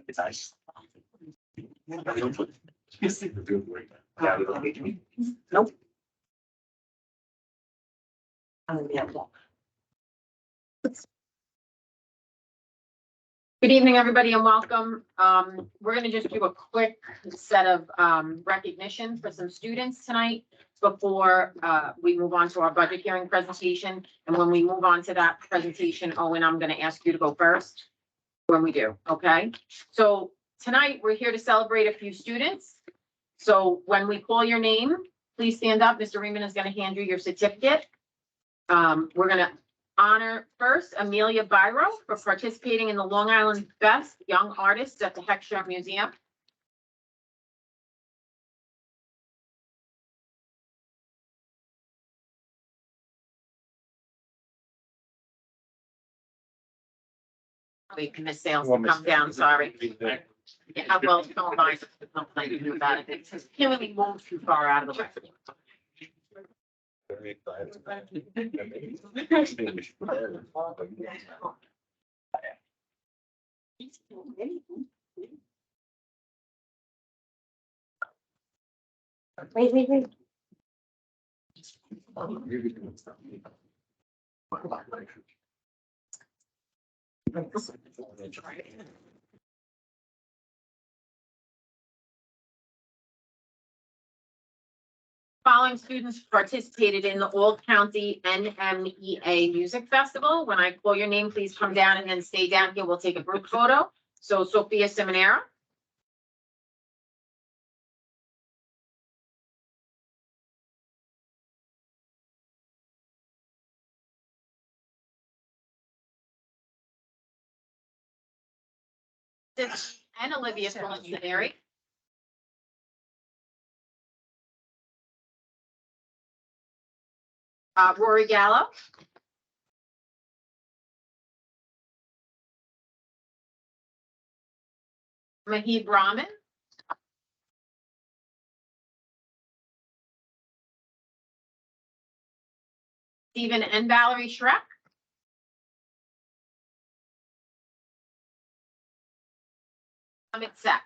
It's nice. Nope. Good evening, everybody, and welcome. We're going to just do a quick set of recognition for some students tonight before we move on to our budget hearing presentation. And when we move on to that presentation, Owen, I'm going to ask you to go first when we do, okay? So tonight, we're here to celebrate a few students. So when we call your name, please stand up. Mr. Reeman is going to hand you your certificate. We're going to honor first Amelia Byro for participating in the Long Island Best Young Artists at the Heckscher Museum. Wait, Miss Sales to come down, sorry. Yeah, well, don't mind, nothing I can do about it. It says, can't really move too far out of the way. Wait. Following students participated in the Old County NMEA Music Festival. When I call your name, please come down and then stay down here. We'll take a group photo. So Sophia Simonera. And Olivia Salisbury. Rory Gallo. Mahib Rahman. Stephen and Valerie Schreck. Amit Seck.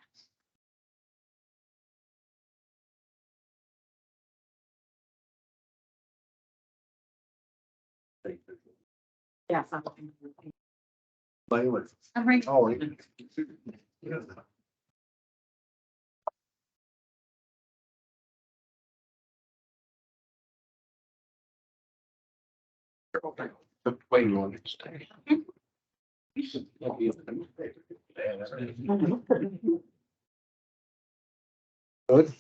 Yes, I'm looking. I'm right. Oh. The way you understand. Good.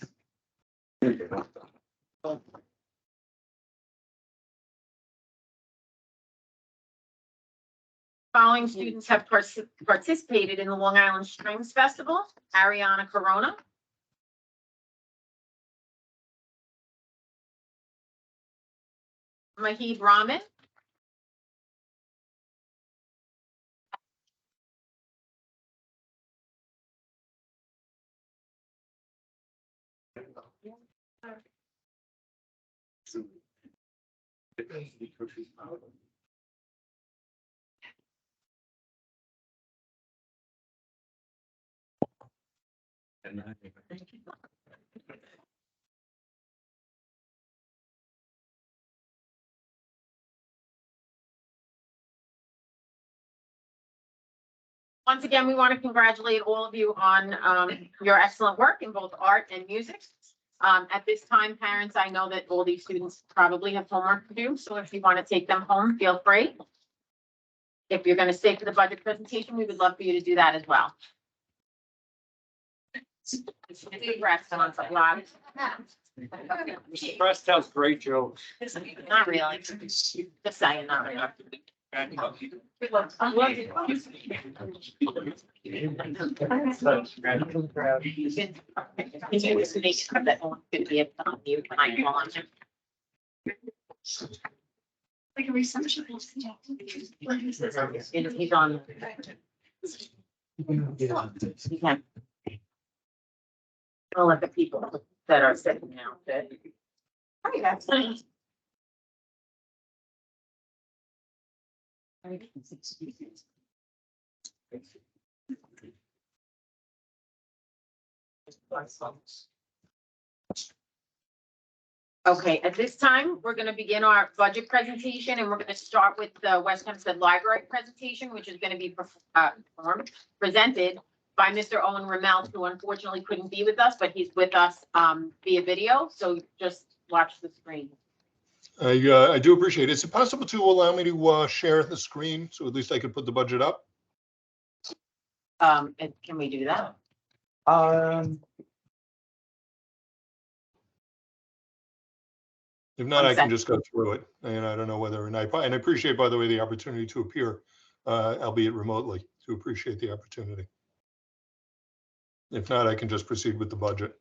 Following students have participated in the Long Island Strings Festival. Ariana Corona. Mahib Rahman. Once again, we want to congratulate all of you on your excellent work in both art and music. At this time, parents, I know that all these students probably have homework to do, so if you want to take them home, feel free. If you're going to stay for the budget presentation, we would love for you to do that as well. Press tells great jokes. Not really. Just saying, not really. Like a reception. He's on. He can. I'll let the people that are sitting now. Hi, that's nice. Okay, at this time, we're gonna begin our budget presentation, and we're gonna start with the West Hempstead Library presentation, which is gonna be presented by Mr. Owen Ramel, who unfortunately couldn't be with us, but he's with us via video, so just watch the screen. I do appreciate it. Is it possible to allow me to share the screen so at least I could put the budget up? And can we do that? If not, One I can sec. just go through it. And I don't know whether, and I appreciate, by the way, the opportunity to appear, albeit remotely, to appreciate the opportunity. If not, I can just proceed with the budget.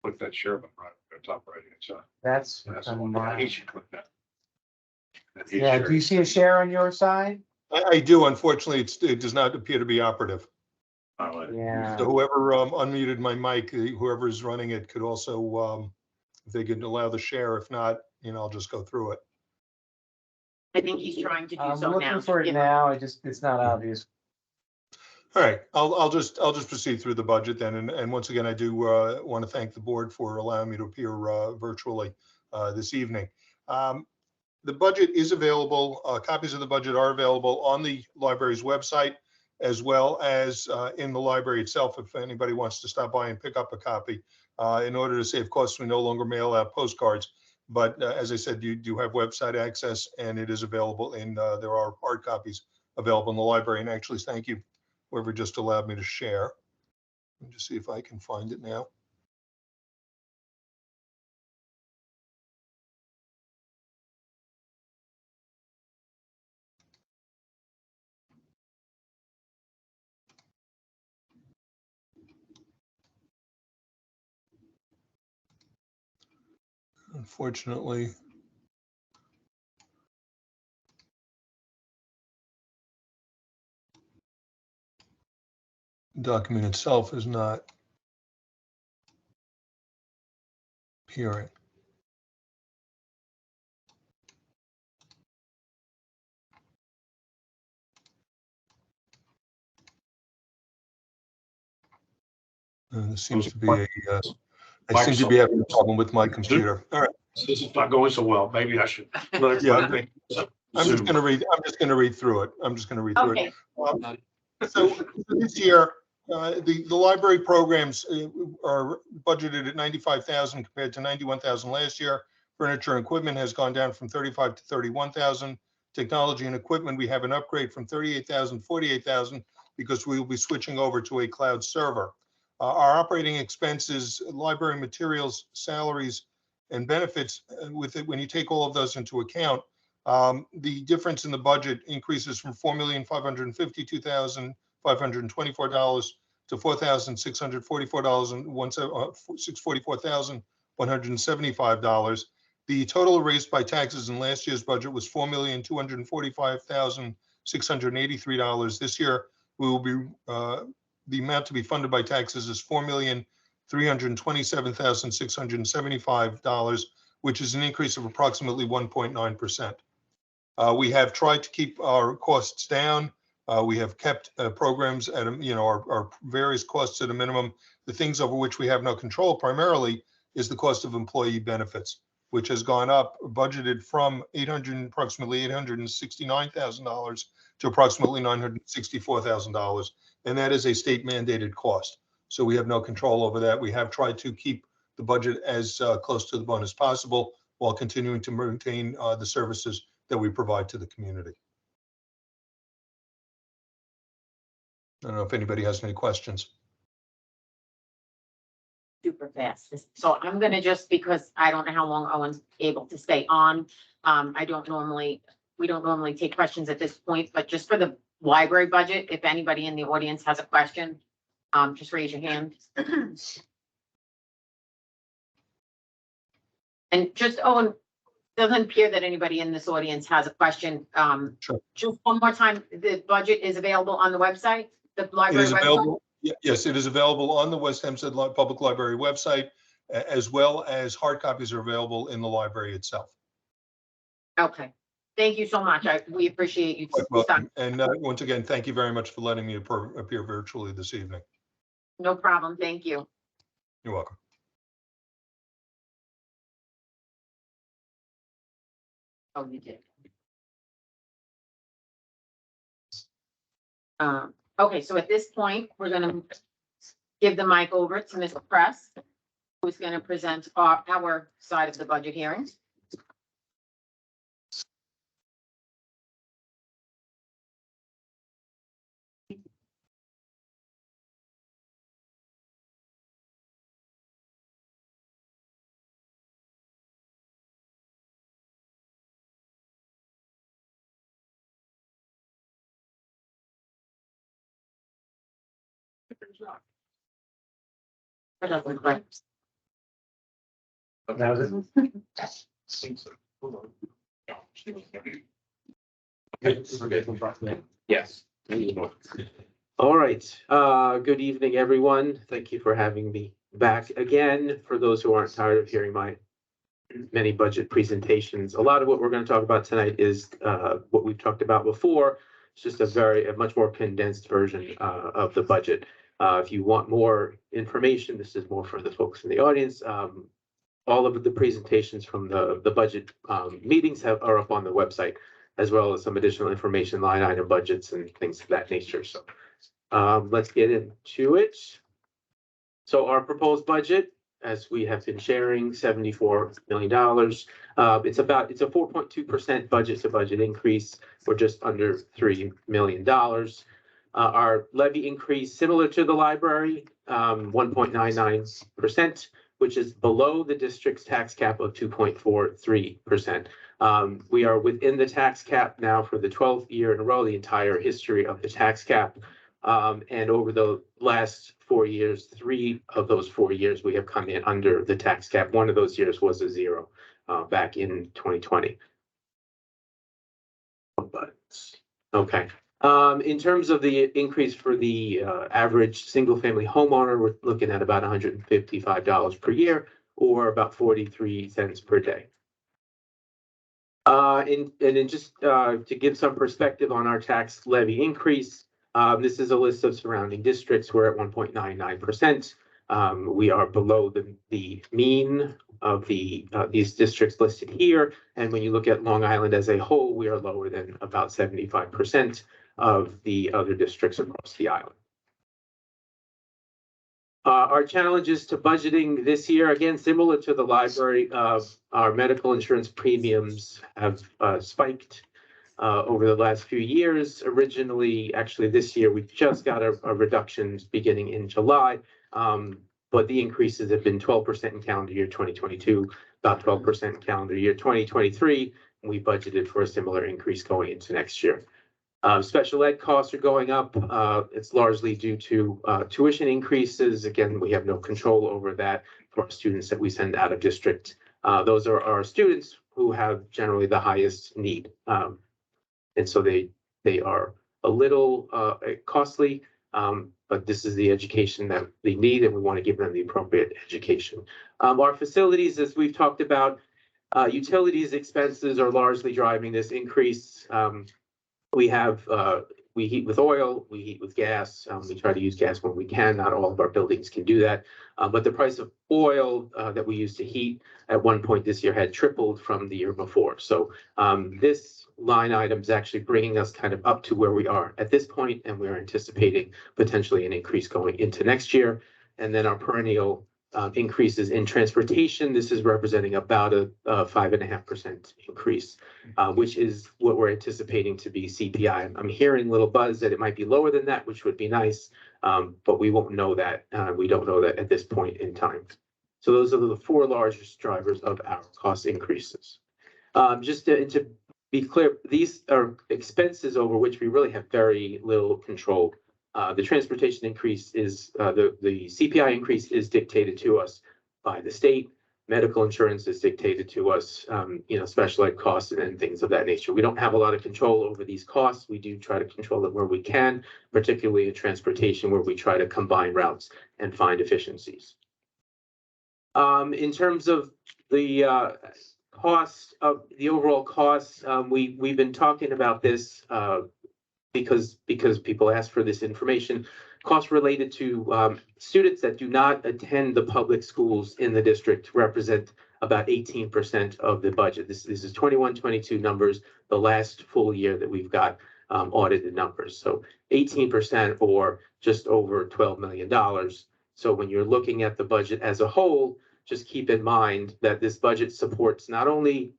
Click that share button right at the top right hand side. That's, That's the one. Yeah, he should click that. And hit yeah, share. do you see a share on your side? I do. Unfortunately, it does not appear to be operative. All right. Yeah. So whoever unmuted my mic, whoever is running it could also, if they could allow the share. If not, I'll just go through it. I think he's trying to do I'm so now. looking for it Give- now. It's not obvious. All right, I'll just proceed through the budget then. And once again, I do want to thank the board for allowing me to appear virtually this evening. The budget is available. Copies of the budget are available on the library's website, as well as in the library itself, if anybody wants to stop by and pick up a copy. In order to save costs, we no longer mail out postcards. But as I said, you do have website access, and it is available there are hard copies available in the library. And actually, thank you, whoever just allowed me to share. Let me just see if I can find it now. Unfortunately, the document itself is not appearing. There seems to be I seem to be having a problem with my computer. All right. This is not going so well. Maybe I should. Let everybody think. I'm just going to read through it. Okay, So this year, the library programs are budgeted at 95,000 compared to 91,000 last year. Furniture and equipment has gone down from 35 to 31,000. Technology and equipment, we have an upgrade from 38,000 to 48,000 because we will be switching over to a cloud server. Our operating expenses, library materials, salaries, and benefits, with it, when you take all of those into account, the difference in the budget increases from $4,552,524 to $644,175. The total raised by taxes in last year's budget was $4,245,683. This year, we will be the amount to be funded by taxes is $4,327,675, which is an increase of approximately 1.9%. We have tried to keep our costs down. We have kept programs at our various costs at a minimum. The things over which we have no control primarily is the cost of employee benefits, which has gone up, budgeted from approximately $869,000 to approximately $964,000. And that is a state mandated cost. So we have no control over that. We have tried to keep the budget as close to the bone as possible while continuing to maintain the services that we provide to the community. I don't know if anybody has any questions. super fast. So I'm gonna just, because I don't know how long Owen's able to stay on. We don't normally take questions at this point, but just for the library budget, if anybody in the audience has a question, just raise your hand. And just, Owen, doesn't appear that anybody in this audience has a question. Sure. Just one more time, the budget is available on the website, the It library is website? available, yes, it is available on the West Hempstead Public Library website, as well as hard copies are available in the library itself. Okay, thank you so much. We appreciate you. Quite welcome. And once again, thank you very much for letting me appear virtually this evening. No problem, thank you. You're welcome. Oh, you did. Okay, so at this point, we're gonna give the mic over to Mr. Press, who's gonna present our side of the budget hearings. That doesn't work. That was it. Yes. All right, good evening, everyone. Thank you for having me back again. For those who aren't tired of hearing my many budget presentations, a lot of what we're going to talk about tonight is what we've talked about before. It's just a much more condensed version of the budget. If you want more information, this is more for the folks in the audience. All of the presentations from the budget meetings are up on the website, as well as some additional information, line item budgets and things of that nature. So let's get into it. So our proposed budget, as we have been sharing, $74 million. It's a 4.2% budget to budget increase. We're just under $3 million. Our levy increase, similar to the library, 1.99%, which is below the district's tax cap of 2.43%. We are within the tax cap now for the 12th year in a row, the entire history of the tax cap. And over the last 4 years, 3 of those 4 years, we have come in under the tax cap. One of those years was a 0 back in 2020. But, okay. In terms of the increase for the average single-family homeowner, we're looking at about $155 per year, or about 43 cents per day. And then just to give some perspective on our tax levy increase, this is a list of surrounding districts. We're at 1.99%. We are below the mean of these districts listed here. And when you look at Long Island as a whole, we are lower than about 75% of the other districts across the island. Our challenges to budgeting this year, again, similar to the library, our medical insurance premiums have spiked over the last few years. Originally, actually this year, we just got a reduction beginning in July, but the increases have been 12% in calendar year 2022, about 12% in calendar year 2023. And we budgeted for a similar increase going into next year. Special ed costs are going up. It's largely due to tuition increases. Again, we have no control over that for our students that we send out of district. Those are our students who have generally the highest need. And so they are a little costly, but this is the education that they need, and we want to give them the appropriate education. Our facilities, as we've talked about, utilities expenses are largely driving this increase. We heat with oil, we heat with gas. We try to use gas when we can. Not all of our buildings can do that. But the price of oil that we use to heat at one point this year had tripled from the year before. So this line item is actually bringing us kind of up to where we are at this point, and we're anticipating potentially an increase going into next year. And then our perennial increases in transportation. This is representing about a 5.5% increase, which is what we're anticipating to be CPI. I'm hearing little buzz that it might be lower than that, which would be nice, but we won't know that. We don't know that at this point in time. So those are the 4 largest drivers of our cost increases. Just to be clear, these are expenses over which we really have very little control. The transportation increase is the CPI increase is dictated to us by the state. medical insurance is dictated to us, special ed costs and things of that nature. We don't have a lot of control over these costs. We do try to control it where we can, particularly in transportation, where we try to combine routes and find efficiencies. In terms of the cost of the overall costs, we've been talking about this because people ask for this information. Costs related to students that do not attend the public schools in the district represent about 18% of the budget. This is 21-22 numbers, the last full year that we've got audited numbers. So 18% or just over $12 million. So when you're looking at the budget as a whole, just keep in mind that this budget supports not only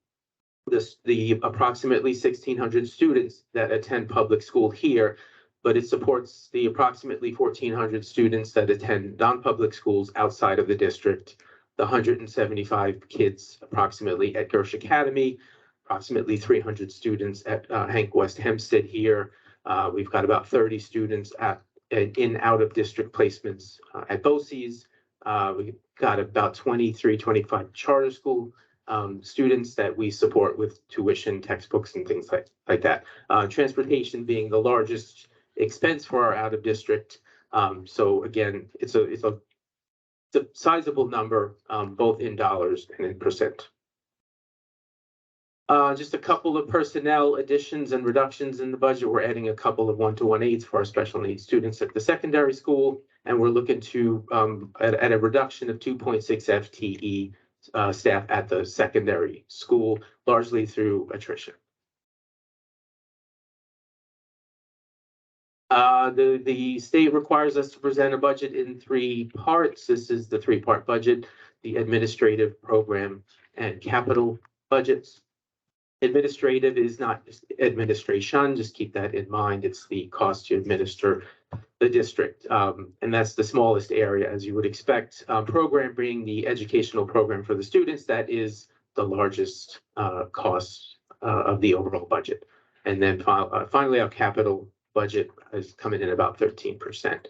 the approximately 1,600 students that attend public school here, but it supports the approximately 1,400 students that attend non-public schools outside of the district, the 175 kids approximately at Gersh Academy, approximately 300 students at Hank West Hempstead here. We've got about 30 students in out-of-district placements at BOCES. We've got about 25 charter school students that we support with tuition, textbooks, and things like that. Transportation being the largest expense for our out of district. So again, it's a sizable number, both in dollars and in percent. Just a couple of personnel additions and reductions in the budget. We're adding a couple of 1-to-1 aides for our special needs students at the secondary school, and we're looking to at a reduction of 2.6 FTE staff at the secondary school, largely through attrition. The state requires us to present a budget in 3 parts. This is the 3-part budget: the administrative, program, and capital budgets. Administrative is not just administration, just keep that in mind. It's the cost to administer the district, and that's the smallest area, as you would expect. Program being the educational program for the students, that is the largest cost of the overall budget. And then finally, our capital budget is coming in about 13%.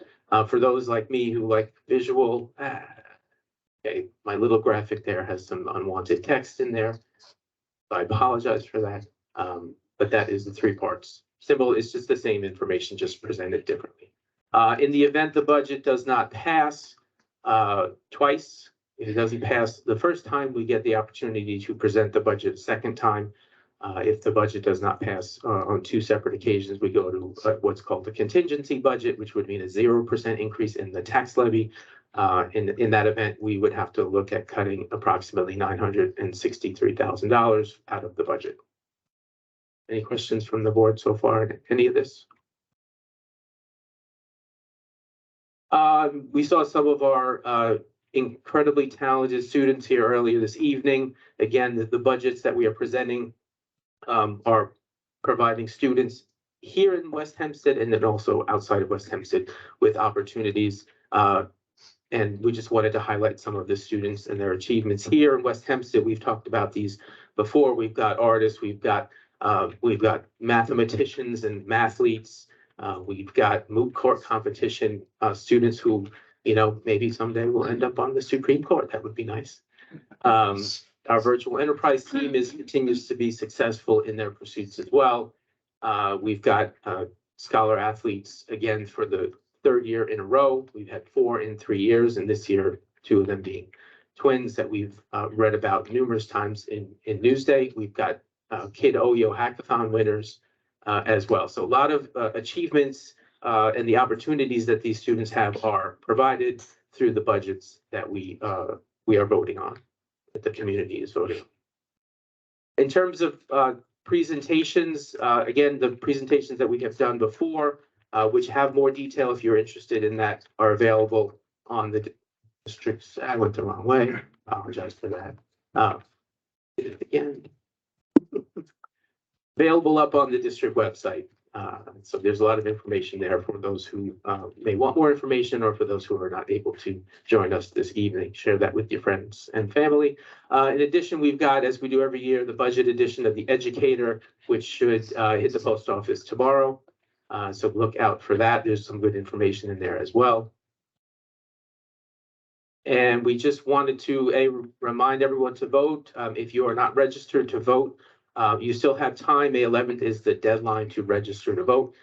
For those like me who like visual, okay, my little graphic there has some unwanted text in there. I apologize for that, but that is the 3 parts. Symbol is just the same information, just presented differently. In the event the budget does not pass twice, if it doesn't pass the first time, we get the opportunity to present the budget a second time. If the budget does not pass on 2 separate occasions, we go to what's called the contingency budget, which would mean a 0% increase in the tax levy. In that event, we would have to look at cutting approximately $963,000 out of the budget. Any questions from the board so far on any of this? We saw some of our incredibly talented students here earlier this evening. Again, the budgets that we are presenting are providing students here in West Hempstead and then also outside of West Hempstead with opportunities. And we just wanted to highlight some of the students and their achievements here in West Hempstead. We've talked about these before. We've got artists, we've got mathematicians and mathletes. We've got moot court competition students who, maybe someday will end up on the Supreme Court. That would be nice. Our virtual enterprise team continues to be successful in their pursuits as well. We've got scholar athletes, again, for the 3rd year in a row. We've had 4 in 3 years, and this year, 2 of them being twins that we've read about numerous times in Newsday. We've got Kid Oyo Hackathon winners as well. So a lot of achievements and the opportunities that these students have are provided through the budgets that we are voting on, that the community is voting on. In terms of presentations, again, the presentations that we have done before, which have more detail if you're interested in that, are available on the district's. I went the wrong way. Apologize for that. Did it again. Available up on the district website. So there's a lot of information there for those who may want more information, or for those who are not able to join us this evening. Share that with your friends and family. In addition, we've got, as we do every year, the budget edition of The Educator, which should hit the post office tomorrow. So look out for that. There's some good information in there as well. And we just wanted to remind everyone to vote. If you are not registered to vote, you still have time. May 11th is the deadline to register to vote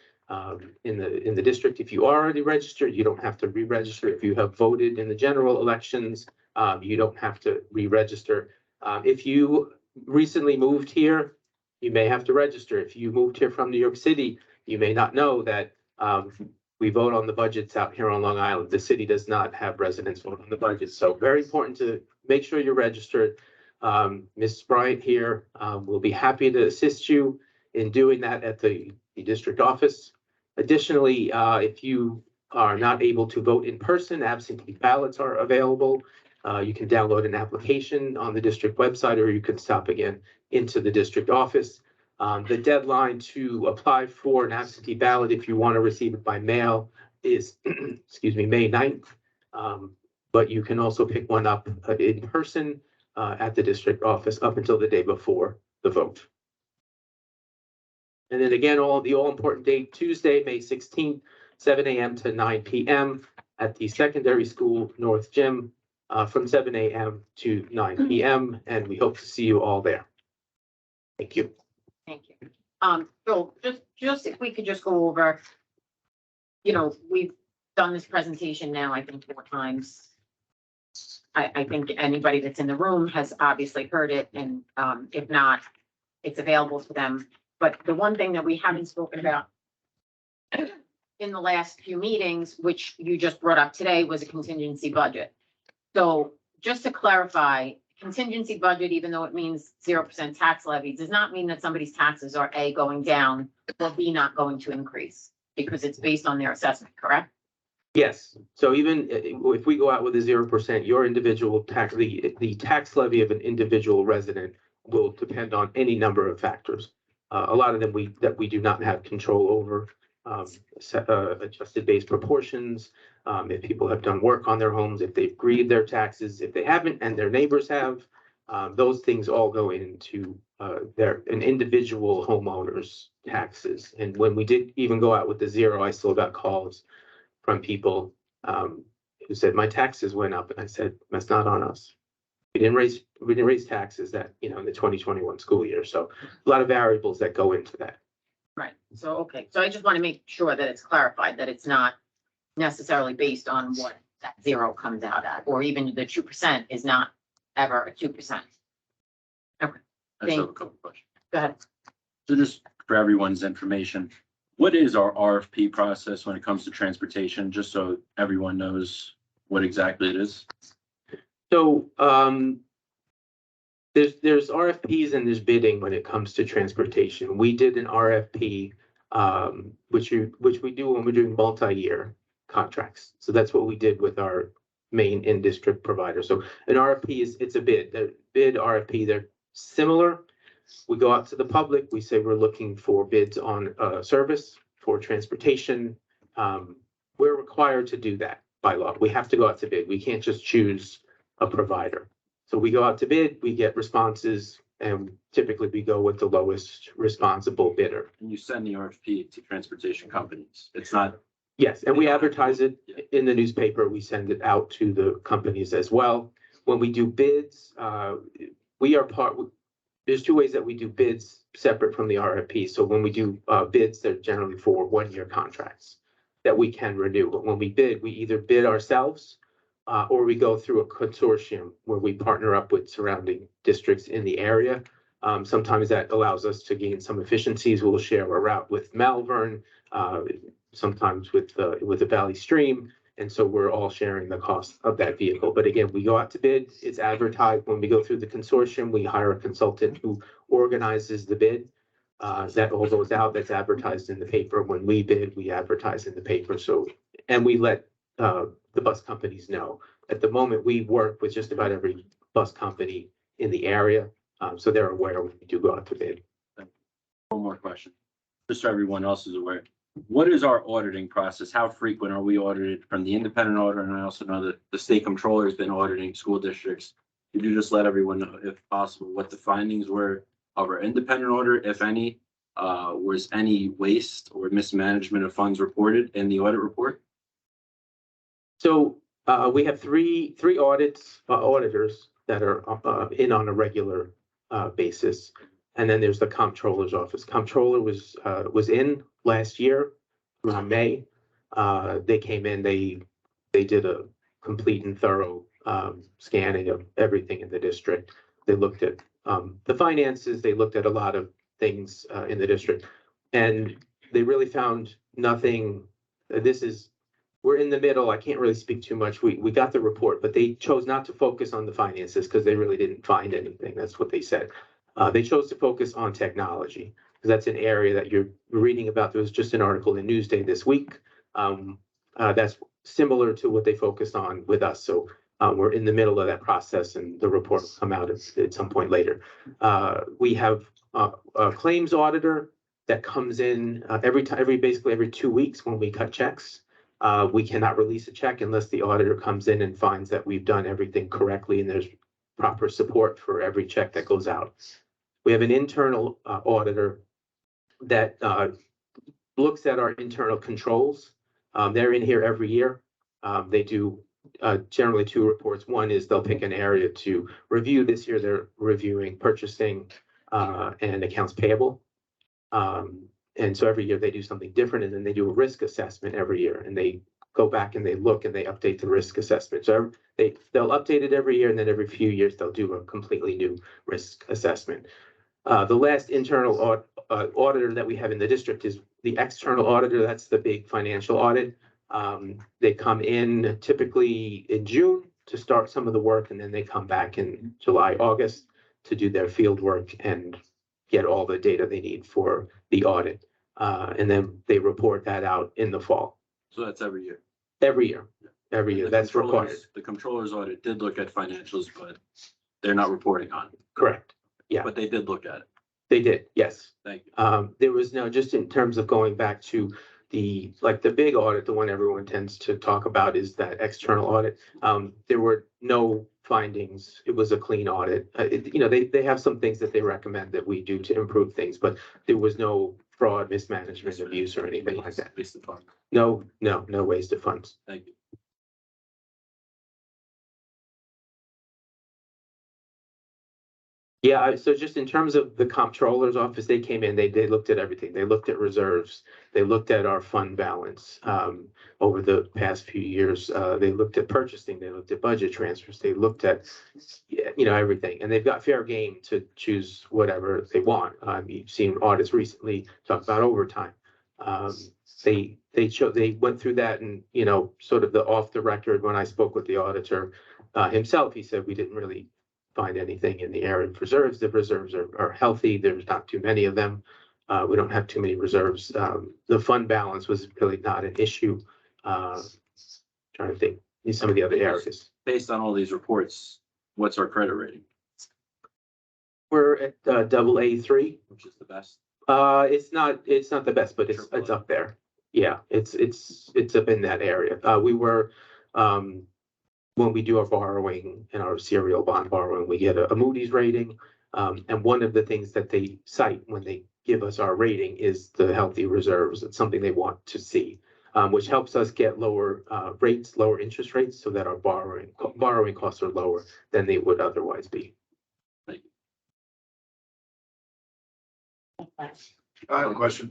in the district. If you are already registered, you don't have to re-register. If you have voted in the general elections, you don't have to re-register. If you recently moved here, you may have to register. If you moved here from New York City, you may not know that we vote on the budgets out here on Long Island. The city does not have residents vote on the budget. So very important to make sure you're registered. Ms. Bryant here will be happy to assist you in doing that at the district office. Additionally, if you are not able to vote in person, absentee ballots are available. You can download an application on the district website, or you can stop again into the district office. The deadline to apply for an absentee ballot, if you want to receive it by mail, is, excuse me, May 9th. But you can also pick one up in person at the district office up until the day before the vote. And then again, the all-important date, Tuesday, May 16th, 7 a.m. to 9 p.m. at the secondary school North Gym from 7 a.m. to 9 p.m. And we hope to see you all there. Thank you. Thank you. Phil, just if we could just go over, we've done this presentation now, I think 4 times. I think anybody that's in the room has obviously heard it, and if not, it's available to them. But the one thing that we haven't spoken about in the last few meetings, which you just brought up today, was a contingency budget. So just to clarify, contingency budget, even though it means 0% tax levy, does not mean that somebody's taxes are A, going down, or B, not going to increase, because it's based on their assessment, correct? Yes, so even if we go out with a 0%, your individual tax, the tax levy of an individual resident will depend on any number of factors. A lot of them that we do not have control over, adjusted base proportions, if people have done work on their homes, if they've agreed their taxes, if they haven't and their neighbors have, those things all go into an individual homeowner's taxes. And when we did even go out with the 0, I still got calls from people who said my taxes went up, and I said that's not on us. We didn't raise taxes that in the 2021 school year. So a lot of variables that go into that. Right. So, okay. So I just want to make sure that it's clarified that it's not necessarily based on what that 0 comes out at, or even the 2% is not ever a 2%. Okay. I just have a couple questions. Go ahead. So just for everyone's information, what is our RFP process when it comes to transportation, just so everyone knows what exactly it is? So there's RFPs and there's bidding when it comes to transportation. We did an RFP, which we do when we're doing multi-year contracts. So that's what we did with our main in-district provider. So an RFP it's a bid. The bid RFP, they're similar. We go out to the public. We say we're looking for bids on service for transportation. We're required to do that by law. We have to go out to bid. We can't just choose a provider. So we go out to bid, we get responses, and typically we go with the lowest responsible bidder. And you send the RFP to transportation companies. It's not. Yes, and we advertise it in the newspaper. We send it out to the companies as well. When we do bids, there's 2 ways that we do bids separate from the RFP. So when we do bids, they're generally for 1-year contracts that we can renew. But when we bid, we either bid ourselves or we go through a consortium where we partner up with surrounding districts in the area. Sometimes that allows us to gain some efficiencies. We'll share a route with Malvern, sometimes with the Valley Stream. And so we're all sharing the cost of that vehicle. But again, we go out to bid, it's advertised. When we go through the consortium, we hire a consultant who organizes the bid. That all goes out, that's advertised in the paper. When we bid, we advertise in the paper. So, and we let the bus companies know. At the moment, we work with just about every bus company in the area. So they're aware when we do go out to bid. One more question, just so everyone else is aware. What is our auditing process? How frequent are we audited from the independent auditor? And I also know that the state controller has been auditing school districts. Could you just let everyone know, if possible, what the findings were of our independent auditor, if any? Was any waste or mismanagement of funds reported in the audit report? So We have three auditors that are in on a regular basis. And then there's the comptroller's office. Comptroller was in last year around May. They came in, they did a complete and thorough scanning of everything in the district. They looked at the finances, they looked at a lot of things in the district. And they really found nothing. We're in the middle. I can't really speak too much. We got the report, but they chose not to focus on the finances because they really didn't find anything. That's what they said. They chose to focus on technology because that's an area that you're reading about. There was just an article in Newsday this week. That's similar to what they focused on with us. So we're in the middle of that process and the report will come out at some point later. We have a claims auditor that comes in basically every 2 weeks when we cut checks. We cannot release a check unless the auditor comes in and finds that we've done everything correctly and there's proper support for every check that goes out. We have an internal auditor that looks at our internal controls. They're in here every year. They do generally 2 reports. One is they'll pick an area to review. This year they're reviewing purchasing and accounts payable. And so every year they do something different, and then they do a risk assessment every year, and they go back and they look and they update the risk assessment. So they'll update it every year, and then every few years they'll do a completely new risk assessment. The last internal auditor that we have in the district is the external auditor. That's the big financial audit. They come in typically in June to start some of the work, and then they come back in July, August to do their field work and get all the data they need for the audit. And then they report that out in the fall. So that's every year. Every year, The that's required. The controller's audit did look at financials, but they're not reporting on it. Correct. Yeah. But they did look at it. They did, yes. Thank you. There was just in terms of going back to the big audit, the one everyone tends to talk about is that external audit. There were no findings. It was a clean audit. They have some things that they recommend that we do to improve things, but there was no fraud, mismanagement, abuse, or anything like that. Waste of time. No waste of funds. Thank you. Yeah, so just in terms of the comptroller's office, they came in, they looked at everything. They looked at reserves. They looked at our fund balance over the past few years. They looked at purchasing. They looked at budget transfers. They looked at, everything. And they've got fair game to choose whatever they want. You've seen audits recently talk about overtime. They went through that and, sort of the off the record, when I spoke with the auditor himself, he said we didn't really find anything in the area of reserves. The reserves are healthy. There's not too many of them. We don't have too many reserves. The fund balance was really not an issue. Trying to think in some of the other areas. Based on all these reports, what's our credit rating? We're at AA3. Which is the best? It's not the best, but it's up there. Yeah, it's up in that area. We were when we do our borrowing and our serial bond borrowing, we get a Moody's rating. And one of the things that they cite when they give us our rating is the healthy reserves. It's something they want to see, which helps us get lower rates, lower interest rates, so that our borrowing costs are lower than they would otherwise be. I have a question.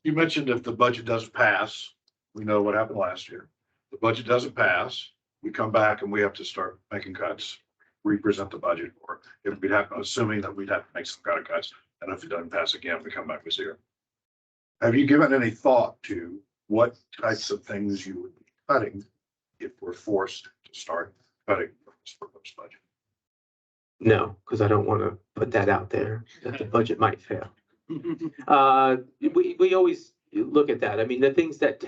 You mentioned if the budget doesn't pass, we know what happened last year. The budget doesn't pass, we come back and we have to start making cuts, represent the budget, or if we'd have, assuming that we'd have to make some kind of cuts, and if it doesn't pass again, we come back with 0. Have you given any thought to what types of things you would be cutting if we're forced to start cutting this proposed budget? No, because I don't want to put that out there that the budget might fail. We always look at that. I mean, the things that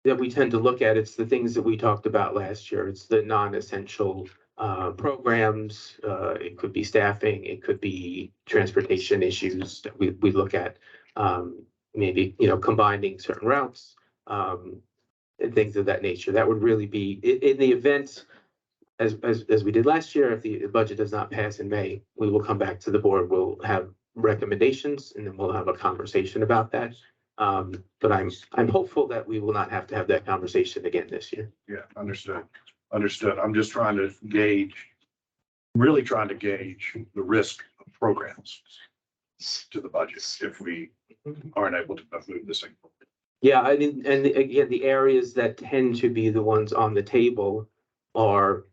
we tend to look at, it's the things that we talked about last year. It's the non-essential programs. It could be staffing. It could be transportation issues that we look at. Maybe, combining certain routes and things of that nature. That would really be in the event, as we did last year, if the budget does not pass in May, we will come back to the board. We'll have recommendations and then we'll have a conversation about that. But I'm hopeful that we will not have to have that conversation again this year. Yeah, understood. Understood. I'm just trying to gauge, really trying to gauge the risk of programs to the budget if we aren't able to move this thing. Yeah, I mean, and again, the areas that tend to be the ones on the table are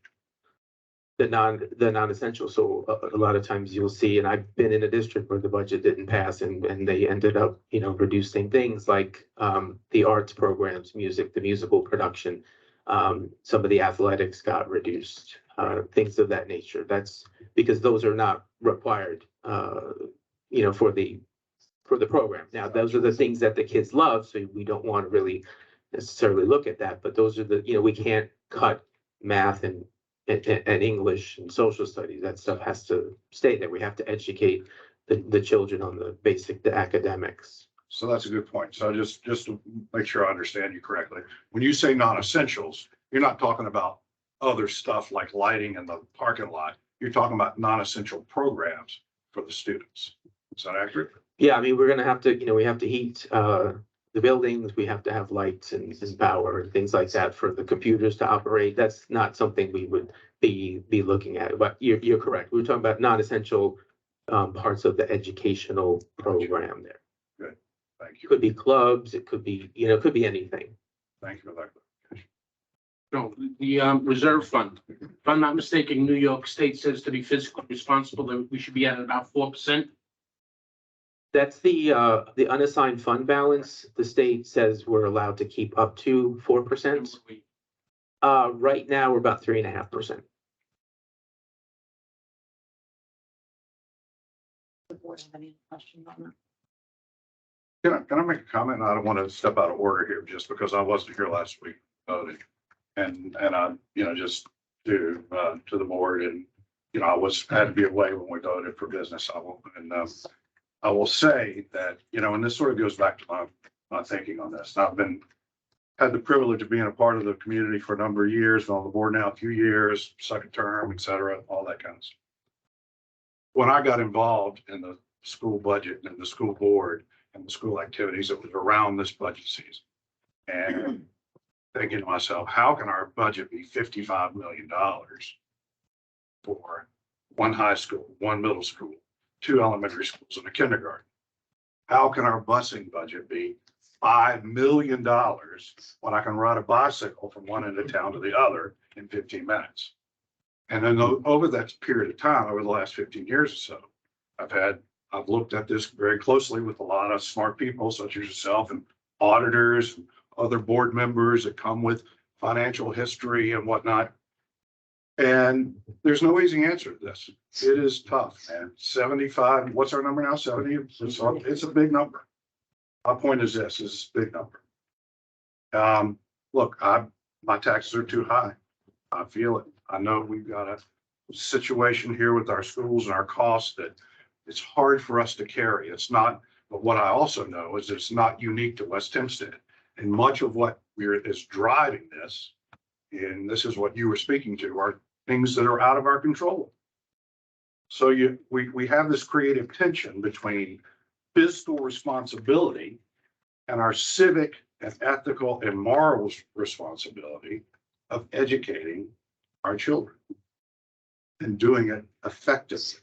the non-essential. So a lot of times you'll see, and I've been in a district where the budget didn't pass and they ended up, reducing things like the arts programs, music, the musical production. Some of the athletics got reduced, things of that nature. That's because those are not required, for the program. Now, those are the things that the kids love, so we don't want to really necessarily look at that, but those are the, we can't cut math and English and social studies. That stuff has to stay there. We have to educate the children on the academics. So that's a good point. So just to make sure I understand you correctly, when you say non-essentials, you're not talking about other stuff like lighting in the parking lot. You're talking about non-essential programs for the students. Is that accurate? Yeah, I mean, we're gonna have to, we have to heat the buildings, we have to have lights and power and things like that for the computers to operate. That's not something we would be looking at, but you're correct. We're talking about non-essential parts of the educational program there. Good, thank you. Could be clubs, it could be, it could be anything. Thank you for that. No, the reserve fund, if I'm not mistaken, New York State says to be fiscally responsible, that we should be at about 4%. That's the unassigned fund balance. The state says we're allowed to keep up to 4%. Right now, we're about 3.5%. The board have any questions on that? Can I make a comment? I don't want to step out of order here just because I wasn't here last week voting. And I, just to the board and, I had to be away when we voted for business. I will say that, and this sort of goes back to my thinking on this. I've had the privilege of being a part of the community for a number of years, been on the board now a few years, second term, et cetera, all that kind of stuff. When I got involved in the school budget and the school board and the school activities, it was around this budget season. And thinking to myself, how can our budget be $55 million for one high school, one middle school, 2 elementary schools and a kindergarten? How can our busing budget be $5 million when I can ride a bicycle from one end of town to the other in 15 minutes? And then over that period of time, over the last 15 years or so, I've looked at this very closely with a lot of smart people such as yourself and auditors and other board members that come with financial history and whatnot. And there's no easy answer to this. It is tough, man. 75, what's our number now? 70? It's a big number. My point is this is a big number. Look, my taxes are too high. I feel it. I know we've got a situation here with our schools and our costs that it's hard for us to carry. It's not, but what I also know is it's not unique to West Hempstead. And much of what is driving this, and this is what you were speaking to, are things that are out of our control. So we have this creative tension between fiscal responsibility and our civic and ethical and moral responsibility of educating our children and doing it effectively.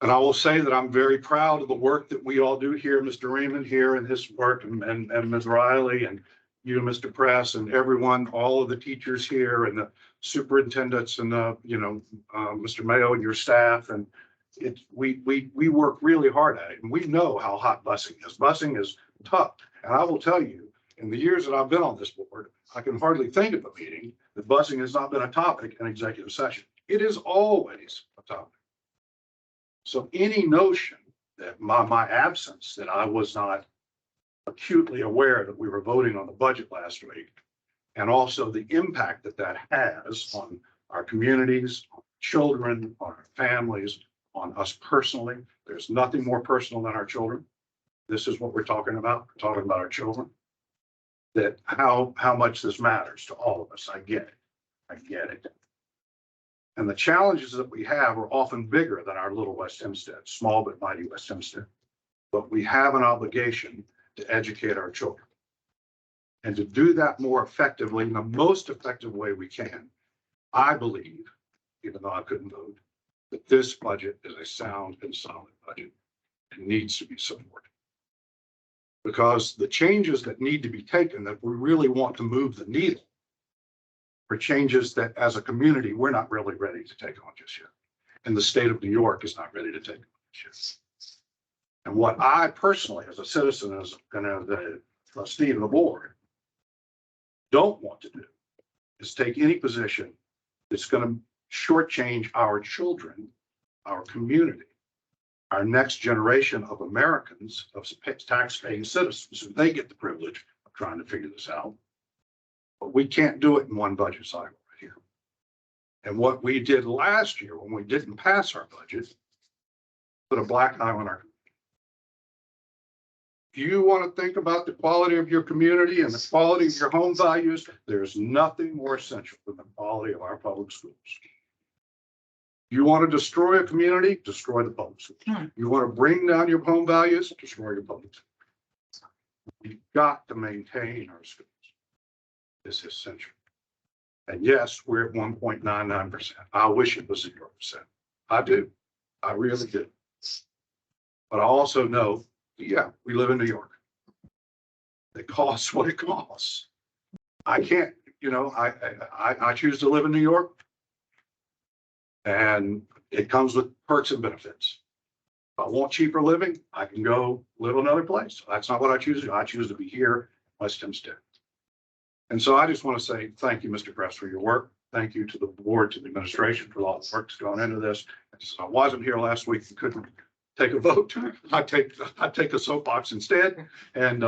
And I will say that I'm very proud of the work that we all do here, Mr. Raymond here and his work, and Ms. Riley and you, Mr. Press, and everyone, all of the teachers here and the superintendents and Mr. Mayo and your staff. And we work really hard at it, and we know how hot busing is. Busing is tough. And I will tell you, in the years that I've been on this board, I can hardly think of a meeting that busing has not been a topic in executive session. It is always a topic. So any notion that my absence, that I was not acutely aware that we were voting on the budget last week, and also the impact that has on our communities, on children, on our families, on us personally. There's nothing more personal than our children. This is what we're talking about. We're talking about our children. That how much this matters to all of us. I get it. I get it. And the challenges that we have are often bigger than our little West Hempstead, small but mighty West Hempstead. But we have an obligation to educate our children. And to do that more effectively, in the most effective way we can, I believe, even though I couldn't vote, that this budget is a sound and solid budget and needs to be supported. Because the changes that need to be taken, that we really want to move the needle, are changes that as a community, we're not really ready to take on just yet. And the state of New York is not ready to take on just yet. And what I personally, as a citizen, as the trustee of the board, don't want to do is take any position that's going to shortchange our children, our community, our next generation of Americans, of tax-paying citizens, who they get the privilege of trying to figure this out. But we can't do it in one budget cycle right here. And what we did last year when we didn't pass our budget, put a black eye on our. If you want to think about the quality of your community and the quality of your home values, there's nothing more essential than the quality of our public schools. You want to destroy a community, destroy the public schools. You want to bring down your home values, destroy your public schools. We've got to maintain our schools. This is essential. And yes, we're at 1.99%. I wish it was 0%. I do. I really do. But I also know, yeah, we live in New York. It costs what it costs. I can't, I choose to live in New York. And it comes with perks and benefits. If I want cheaper living, I can go live another place. That's not what I choose to do. I choose to be here, West Hempstead. And so I just want to say thank you, Mr. Press, for your work. Thank you to the board, to the administration for all the work that's gone into this. I wasn't here last week and couldn't take a vote. I take a soapbox instead. And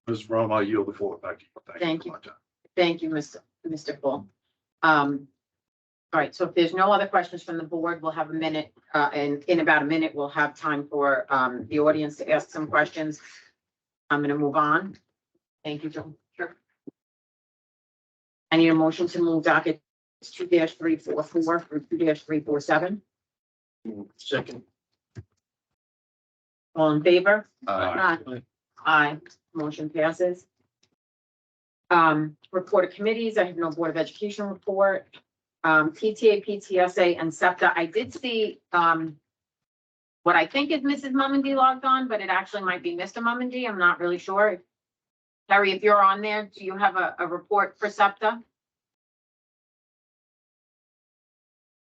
Ms. Rome, I yield the floor back to you. Thank for you. my time. Thank you, Mr. Full. All right, so if there's no other questions from the board, we'll have a minute, and in about a minute, we'll have time for the audience to ask some questions. I'm gonna move on. Thank you, Joe. Sure. I need a motion to move docket 2-344 through 2-347. Second. All in favor? Aye. Aye, motion passes. Report of committees, I have no Board of Education report. PTA, PTSA, and SEPTA. I did see, what I think is Mrs. Mummondy logged on, but it actually might be Mr. Mummondy. I'm not really sure. Harry, if you're on there, do you have a report for SEPTA?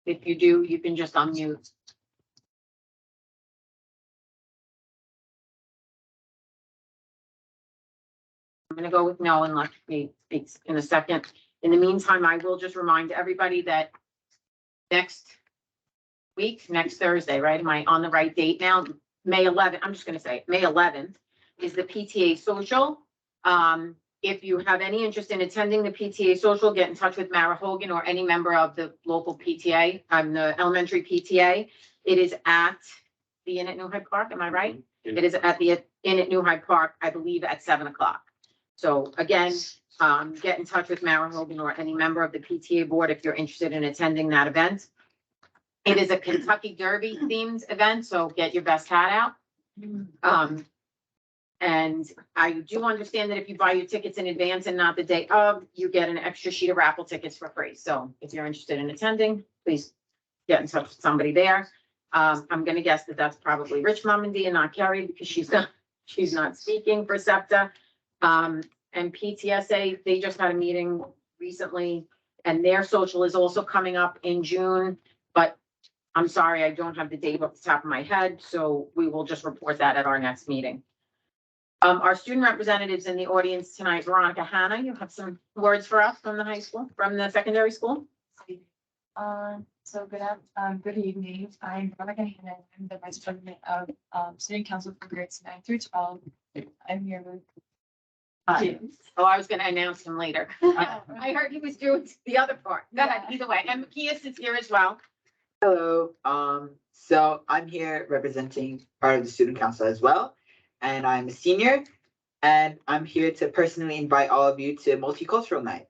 If you do, you can just unmute. I'm gonna go with no and let me speak in a second. In the meantime, I will just remind everybody that next week, next Thursday, right? Am I on the right date now? May 11th, I'm just gonna say May 11th is the PTA social. If you have any interest in attending the PTA social, get in touch with Mara Hogan or any member of the local PTA. I'm the elementary PTA. It is at the Inn at New Hyde Park, am I right? It is at the Inn at New Hyde Park, I believe at 7 o'clock. So again, get in touch with Mara Hogan or any member of the PTA board if you're interested in attending that event. It is a Kentucky Derby themed event, so get your best hat out. And I do understand that if you buy your tickets in advance and not the day of, you get an extra sheet of raffle tickets for free. So if you're interested in attending, please get in touch with somebody there. I'm gonna guess that that's probably Rich Mummondy and not Carrie because she's not speaking for SEPTA. And PTSA, they just had a meeting recently and their social is also coming up in June, but I'm sorry, I don't have the date off the top of my head, so we will just report that at our next meeting. Our student representatives in the audience tonight, Veronica Hanna, you have some words for us from the high school, from the secondary school? So good evening. I'm Veronica Hanna. I'm the vice president of student council for grades 9 through 12. I'm here with. Oh, I was gonna announce him later. I heard he was doing the other part. Go ahead, either way. And Makias is here as well. Hello, so I'm here representing part of the student council as well, and I'm a senior, and I'm here to personally invite all of you to Multicultural Night.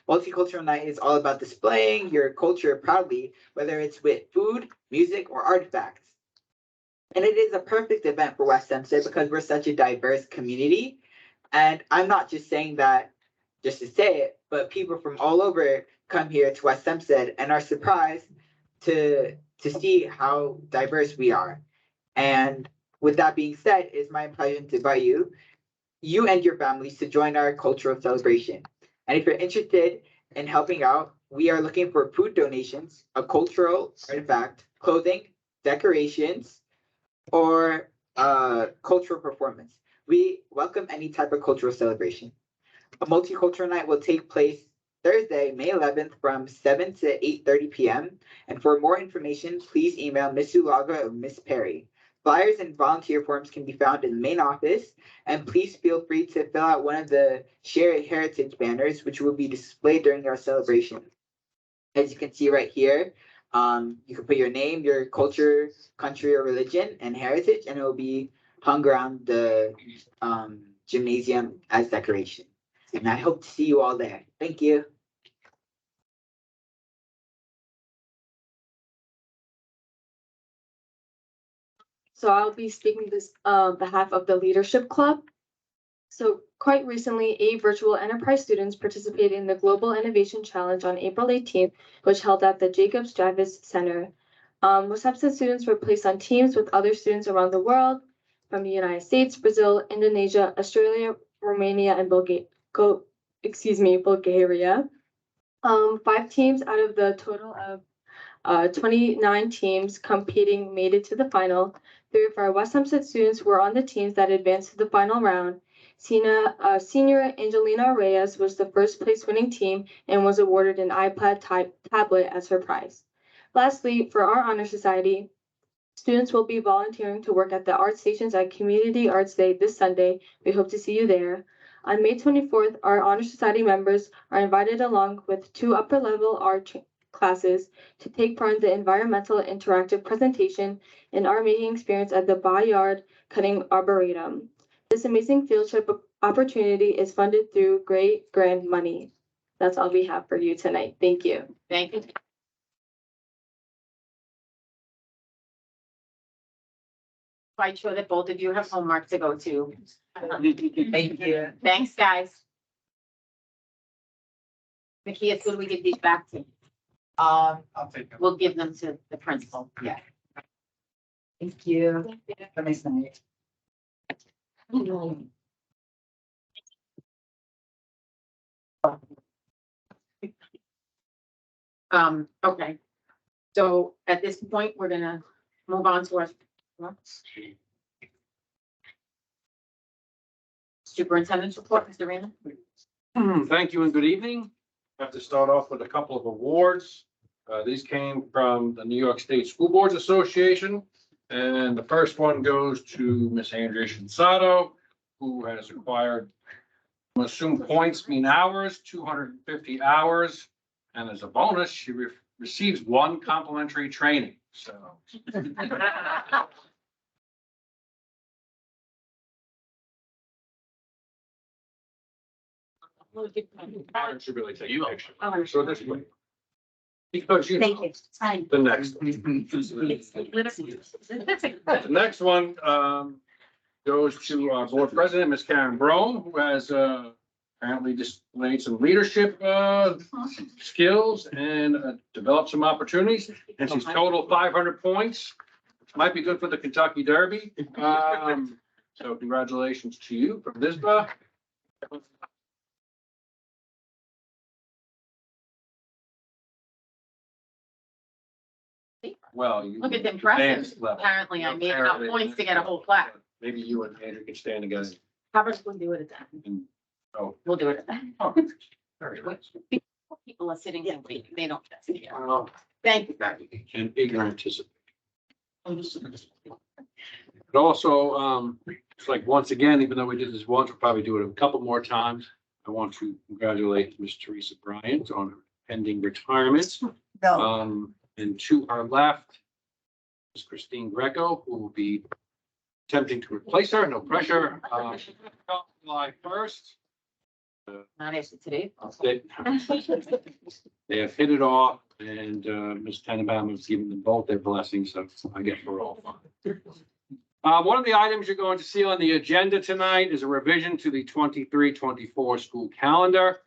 Multicultural Night is all about displaying your culture proudly, whether it's with food, music, or artifacts. And it is a perfect event for West Hempstead because we're such a diverse community. And I'm not just saying that just to say it, but people from all over come here to West Hempstead and are surprised to see how diverse we are. And with that being said, it's my pleasure to invite you and your families to join our cultural celebration. And if you're interested in helping out, we are looking for food donations, a cultural artifact, clothing, decorations, or cultural performance. We welcome any type of cultural celebration. A multicultural night will take place Thursday, May 11th from 7 to 8:30 p.m. And for more information, please email Miss Ulaga or Miss Perry. Flyers and volunteer forms can be found in the main office, and please feel free to fill out one of the Share Heritage banners, which will be displayed during our celebration. As you can see right here, you can put your name, your culture, country, or religion, and heritage, and it will be hung around the gymnasium as decoration. And I hope to see you all there. Thank you. So I'll be speaking this behalf of the Leadership Club. So quite recently, 8 virtual enterprise students participated in the Global Innovation Challenge on April 18th, which held at the Jacobs Jarvis Center. West Hempstead students were placed on teams with other students around the world from the United States, Brazil, Indonesia, Australia, Romania, and Bulgaria. 5 teams out of the total of 29 teams competing made it to the final. 3 of our West Hempstead students were on the teams that advanced to the final round. Senior Angelina Reyes was the first place winning team and was awarded an iPad tablet as her prize. Lastly, for our Honor Society, students will be volunteering to work at the art stations at Community Arts Day this Sunday. We hope to see you there. On May 24th, our Honor Society members are invited along with 2 upper-level art classes to take part in the environmental interactive presentation and art making experience at the Bayard Cutting Arboretum. This amazing field trip opportunity is funded through great grant money. That's all we have for you tonight. Thank you. Thank you. Quite sure that both of you have homework to go to. Thank you. Thanks, guys. Makias, who do we give these back to? I'll take them. We'll give them to the principal. Yeah. Thank you. Have a nice night. Okay. So at this point, we're gonna move on to our superintendent's report, Mr. Raymond. Thank you and good evening. I have to start off with a couple of awards. These came from the New York State School Boards Association. And the first one goes to Miss Andrea Shinsato, who has acquired, I'm assuming points mean hours, 250 hours. And as a bonus, she receives 1 complimentary training, so. I should really take a picture. So this way. Because you. Thank you. Fine. The next. The next one goes to our board president, Ms. Karen Brome, who has apparently displayed some leadership skills and developed some opportunities. And she's total 500 points. Might be good for the Kentucky Derby. So congratulations to you from NISBA. Well, you. Look at the impressive. advanced level. Apparently, I made enough points to get a whole plaque. Maybe you and Andrew can stand together. How about we'll do it at that? and- Oh. We'll do it at that. Oh, very good. People are sitting and waiting. They don't. Oh, Thank you. and eager anticipation. But also, it's like, once again, even though we did this once, we'll probably do it a couple more times. I want to congratulate Miss Teresa Bryant on her pending retirement. And to our left, Ms. Christine Greco, who will be attempting to replace her, no pressure. July 1st. Not after today. They have hit it off, and Ms. Tannenbaum has given them both their blessings, so I guess we're all fine. One of the items you're going to see on the agenda tonight is a revision to the 23-24 school calendar.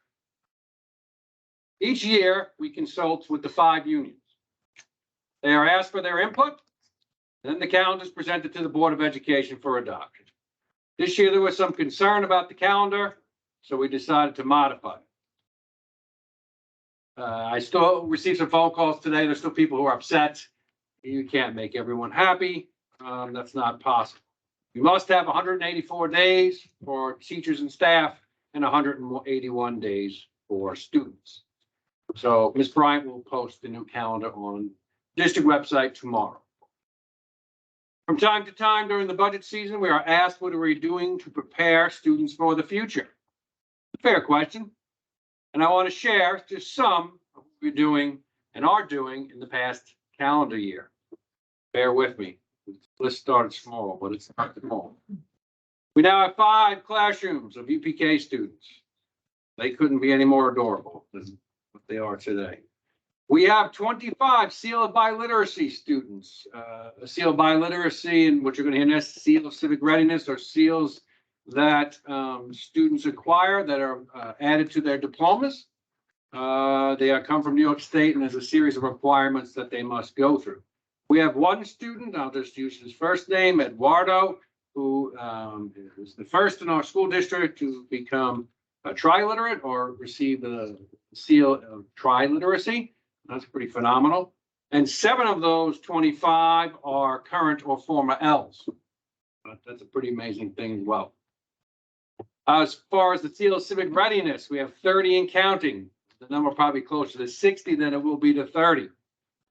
Each year, we consult with the 5 unions. They are asked for their input, then the calendar is presented to the Board of Education for adoption. This year, there was some concern about the calendar, so we decided to modify it. I still received some phone calls today. There's still people who are upset. You can't make everyone happy. That's not possible. You must have 184 days for teachers and staff and 181 days for students. So Ms. Bryant will post the new calendar on district website tomorrow. From time to time during the budget season, we are asked what are we doing to prepare students for the future? Fair question. And I want to share just some of what we're doing and are doing in the past calendar year. Bear with me. Let's start small, but it's not small. We now have 5 classrooms of UPK students. They couldn't be any more adorable than what they are today. We have 25 seal of biliteracy students. A seal of biliteracy, and what you're going to hear next, seal of civic readiness, are seals that students acquire that are added to their diplomas. They come from New York State, and there's a series of requirements that they must go through. We have one student, I'll just use his first name, Eduardo, who is the first in our school district to become a triliterate or receive the seal of triliteracy. That's pretty phenomenal. And 7 of those 25 are current or former L's. That's a pretty amazing thing as well. As far as the seal of civic readiness, we have 30 and counting. The number probably closer to 60 than it will be to 30.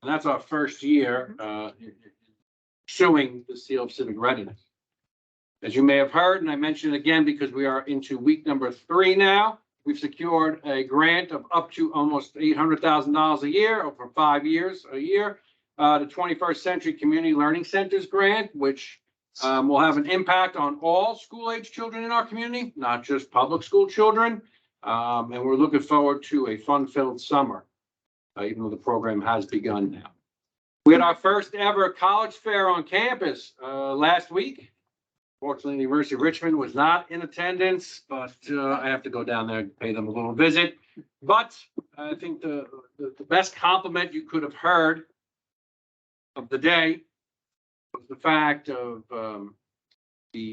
And that's our first year showing the seal of civic readiness. As you may have heard, and I mentioned it again because we are into week number 3 now, we've secured a grant of up to almost $800,000 a year over 5 years a year. The 21st Century Community Learning Centers grant, which will have an impact on all school-age children in our community, not just public school children. And we're looking forward to a fun-filled summer, even though the program has begun now. We had our first ever college fair on campus last week. Fortunately, the University of Richmond was not in attendance, but I have to go down there and pay them a little visit. But I think the best compliment you could have heard of the day was the fact of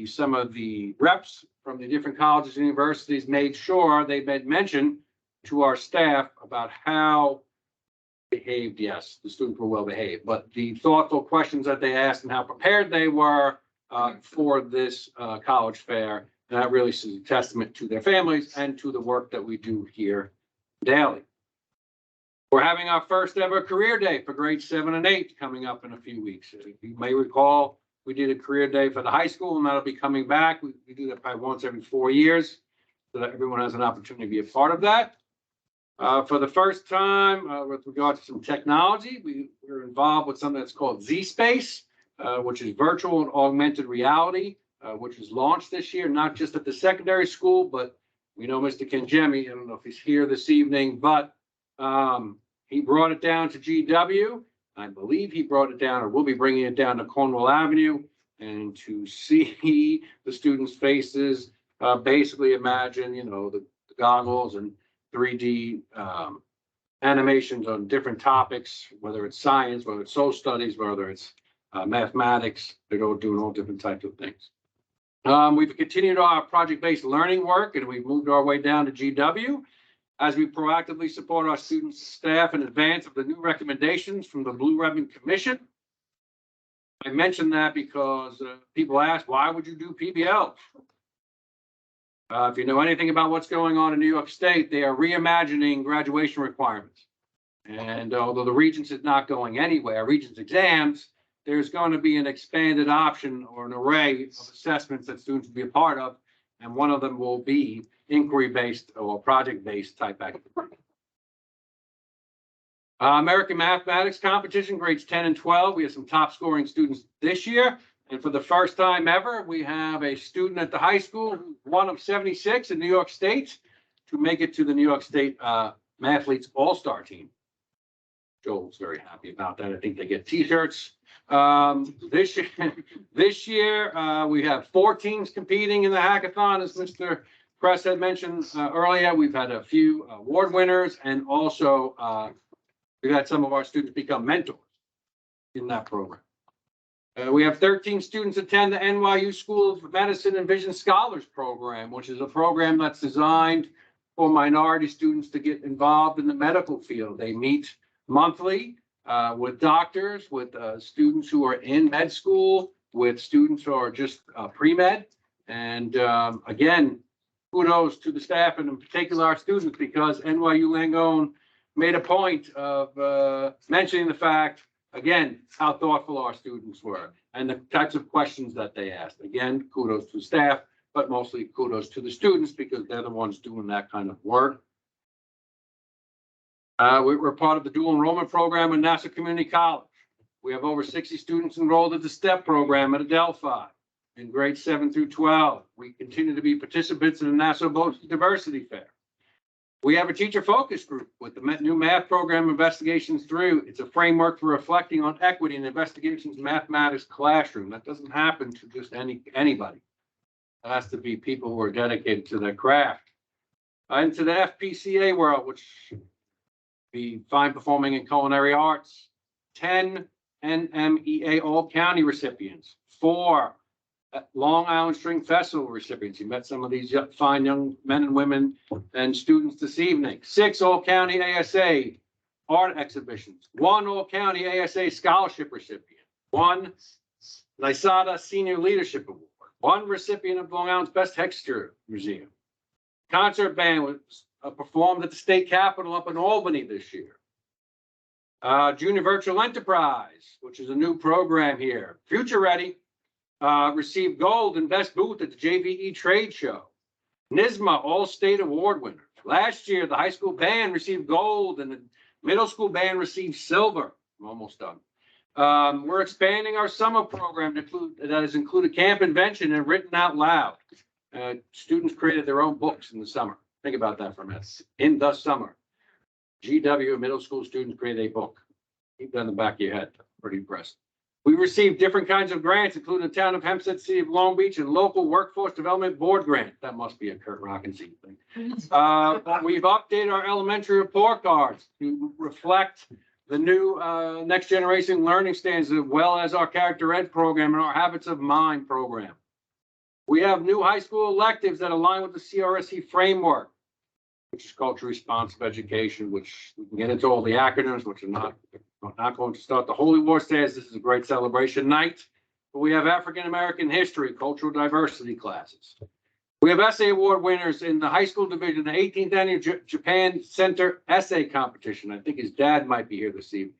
some of the reps from the different colleges and universities made sure they made mention to our staff about how behaved. Yes, the students were well behaved, but the thoughtful questions that they asked and how prepared they were for this college fair, and that really is a testament to their families and to the work that we do here daily. We're having our first ever career day for grades 7 and 8 coming up in a few weeks. You may recall we did a career day for the high school, and that'll be coming back. We do that probably once every 4 years so that everyone has an opportunity to be a part of that. For the first time, with regard to some technology, we're involved with something that's called Z-Space, which is virtual and augmented reality, which was launched this year, not just at the secondary school, but we know Mr. Kangemi, I don't know if he's here this evening, but he brought it down to GW. I believe he brought it down, or will be bringing it down to Cornwall Avenue, and to see the students' faces, basically imagine, the goggles and 3D animations on different topics, whether it's science, whether it's social studies, whether it's mathematics. They're doing all different types of things. We've continued our project-based learning work, and we've moved our way down to GW as we proactively support our students, staff in advance of the new recommendations from the Blue Ribbon Commission. I mentioned that because people ask, why would you do PBL? If you know anything about what's going on in New York State, they are reimagining graduation requirements. And although the Regents is not going anywhere, Regents exams, there's going to be an expanded option or an array of assessments that students will be a part of. And one of them will be inquiry-based or project-based type activity. American Mathematics Competition, grades 10 and 12. We have some top scoring students this year. And for the first time ever, we have a student at the high school, one of 76 in New York State, to make it to the New York State Mathletes All-Star team. Joel's very happy about that. I think they get T-shirts. This year, we have 4 teams competing in the hackathon, as Mr. Press had mentioned earlier. We've had a few award winners, and also we've had some of our students become mentors in that program. We have 13 students attend the NYU School of Medicine and Vision Scholars Program, which is a program that's designed for minority students to get involved in the medical field. They meet monthly with doctors, with students who are in med school, with students who are just pre-med. And again, kudos to the staff and in particular our students, because NYU Langone made a point of mentioning the fact, again, how thoughtful our students were and the types of questions that they asked. Again, kudos to staff, but mostly kudos to the students because they're the ones doing that kind of work. We're part of the dual enrollment program at Nassau Community College. We have over 60 students enrolled at the STEP program at Adelphi in grades 7 through 12. We continue to be participants in the Nassau Diversity Fair. We have a teacher focus group with the new math program Investigations Through. It's a framework for reflecting on equity in Investigations Mathematics classroom. That doesn't happen to just anybody. It has to be people who are dedicated to their craft. Into the FPCA world, which be fine performing in culinary arts, 10 NMEA All County recipients, 4 Long Island String Festival recipients. You met some of these fine young men and women and students this evening. 6 All County ASA art exhibitions, 1 All County ASA scholarship recipient, 1 NYSADA Senior Leadership Award, 1 recipient of Long Island's Best Texture Museum. Concert band was performed at the state capitol up in Albany this year. Junior Virtual Enterprise, which is a new program here. Future Ready received gold and best booth at the JVE trade show. NISMA All-State Award winner. Last year, the high school band received gold and the middle school band received silver. I'm almost done. We're expanding our summer program that has included camp invention and written out loud. Students created their own books in the summer. Think about that for a minute. In the summer, GW middle school students created a book. Keep that in the back of your head. Pretty impressed. We received different kinds of grants, including the Town of Hempstead, City of Long Beach, and local workforce development board grant. That must be a Kurt Rockenstein thing. We've updated our elementary report cards to reflect the new next generation learning standards, as well as our character ed program and our habits of mind program. We have new high school electives that align with the CRSE framework, which is culturally responsive education, which we can get into all the acronyms, which are not going to start. The Holy War says this is a great celebration night, but we have African-American history, cultural diversity classes. We have essay award winners in the high school division, the 18th annual Japan Center essay competition. I think his dad might be here this evening.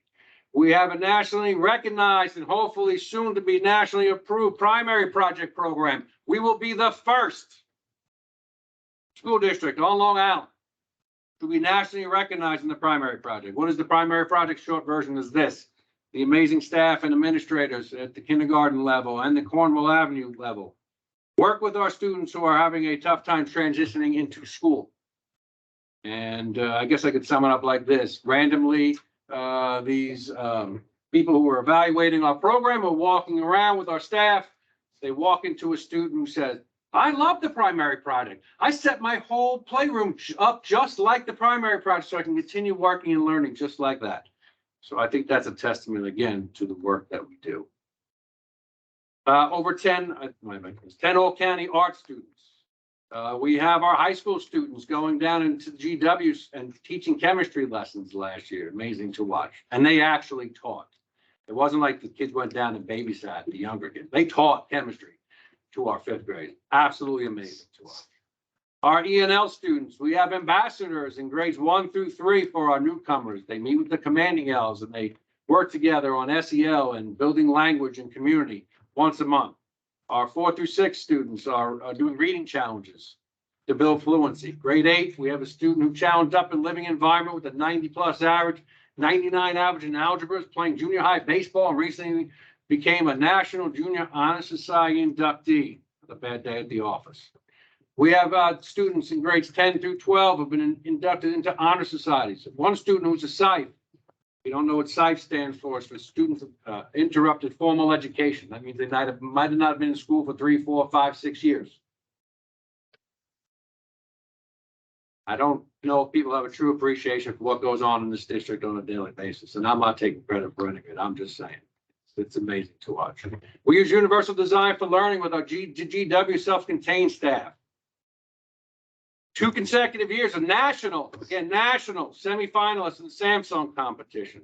We have a nationally recognized and hopefully soon to be nationally approved primary project program. We will be the first school district on Long Island to be nationally recognized in the primary project. What is the primary project? Short version is this. The amazing staff and administrators at the kindergarten level and the Cornwall Avenue level work with our students who are having a tough time transitioning into school. And I guess I could sum it up like this. Randomly, these people who are evaluating our program are walking around with our staff. They walk into a student who says, I love the primary project. I set my whole playroom up just like the primary project so I can continue working and learning just like that. So I think that's a testament, again, to the work that we do. Over 10 All County art students. We have our high school students going down into the GWs and teaching chemistry lessons last year. Amazing to watch. And they actually taught. It wasn't like the kids went down and babysat the younger kids. They taught chemistry to our 5th grade. Absolutely amazing to us. Our E&L students, we have ambassadors in grades 1 through 3 for our newcomers. They meet with the commanding Ls and they work together on SEL and building language and community once a month. Our 4 through 6 students are doing reading challenges to build fluency. Grade 8, we have a student who challenged up in living environment with a 90+ average, 99 average in algebra, playing junior high baseball, and recently became a National Junior Honor Society inductee. A bad day at the office. We have students in grades 10 through 12 have been inducted into honor societies. One student who's a site You don't know what SIFE stands for, it's for Students Interrupted Formal Education. That means they might have not been in school for 3, 4, 5, 6 years. I don't know if people have a true appreciation for what goes on in this district on a daily basis, and I'm not taking credit for any of it. I'm just saying. It's amazing to watch. We use universal design for learning with our GW self-contained staff. 2 consecutive years of national semifinalists in the Samsung competition.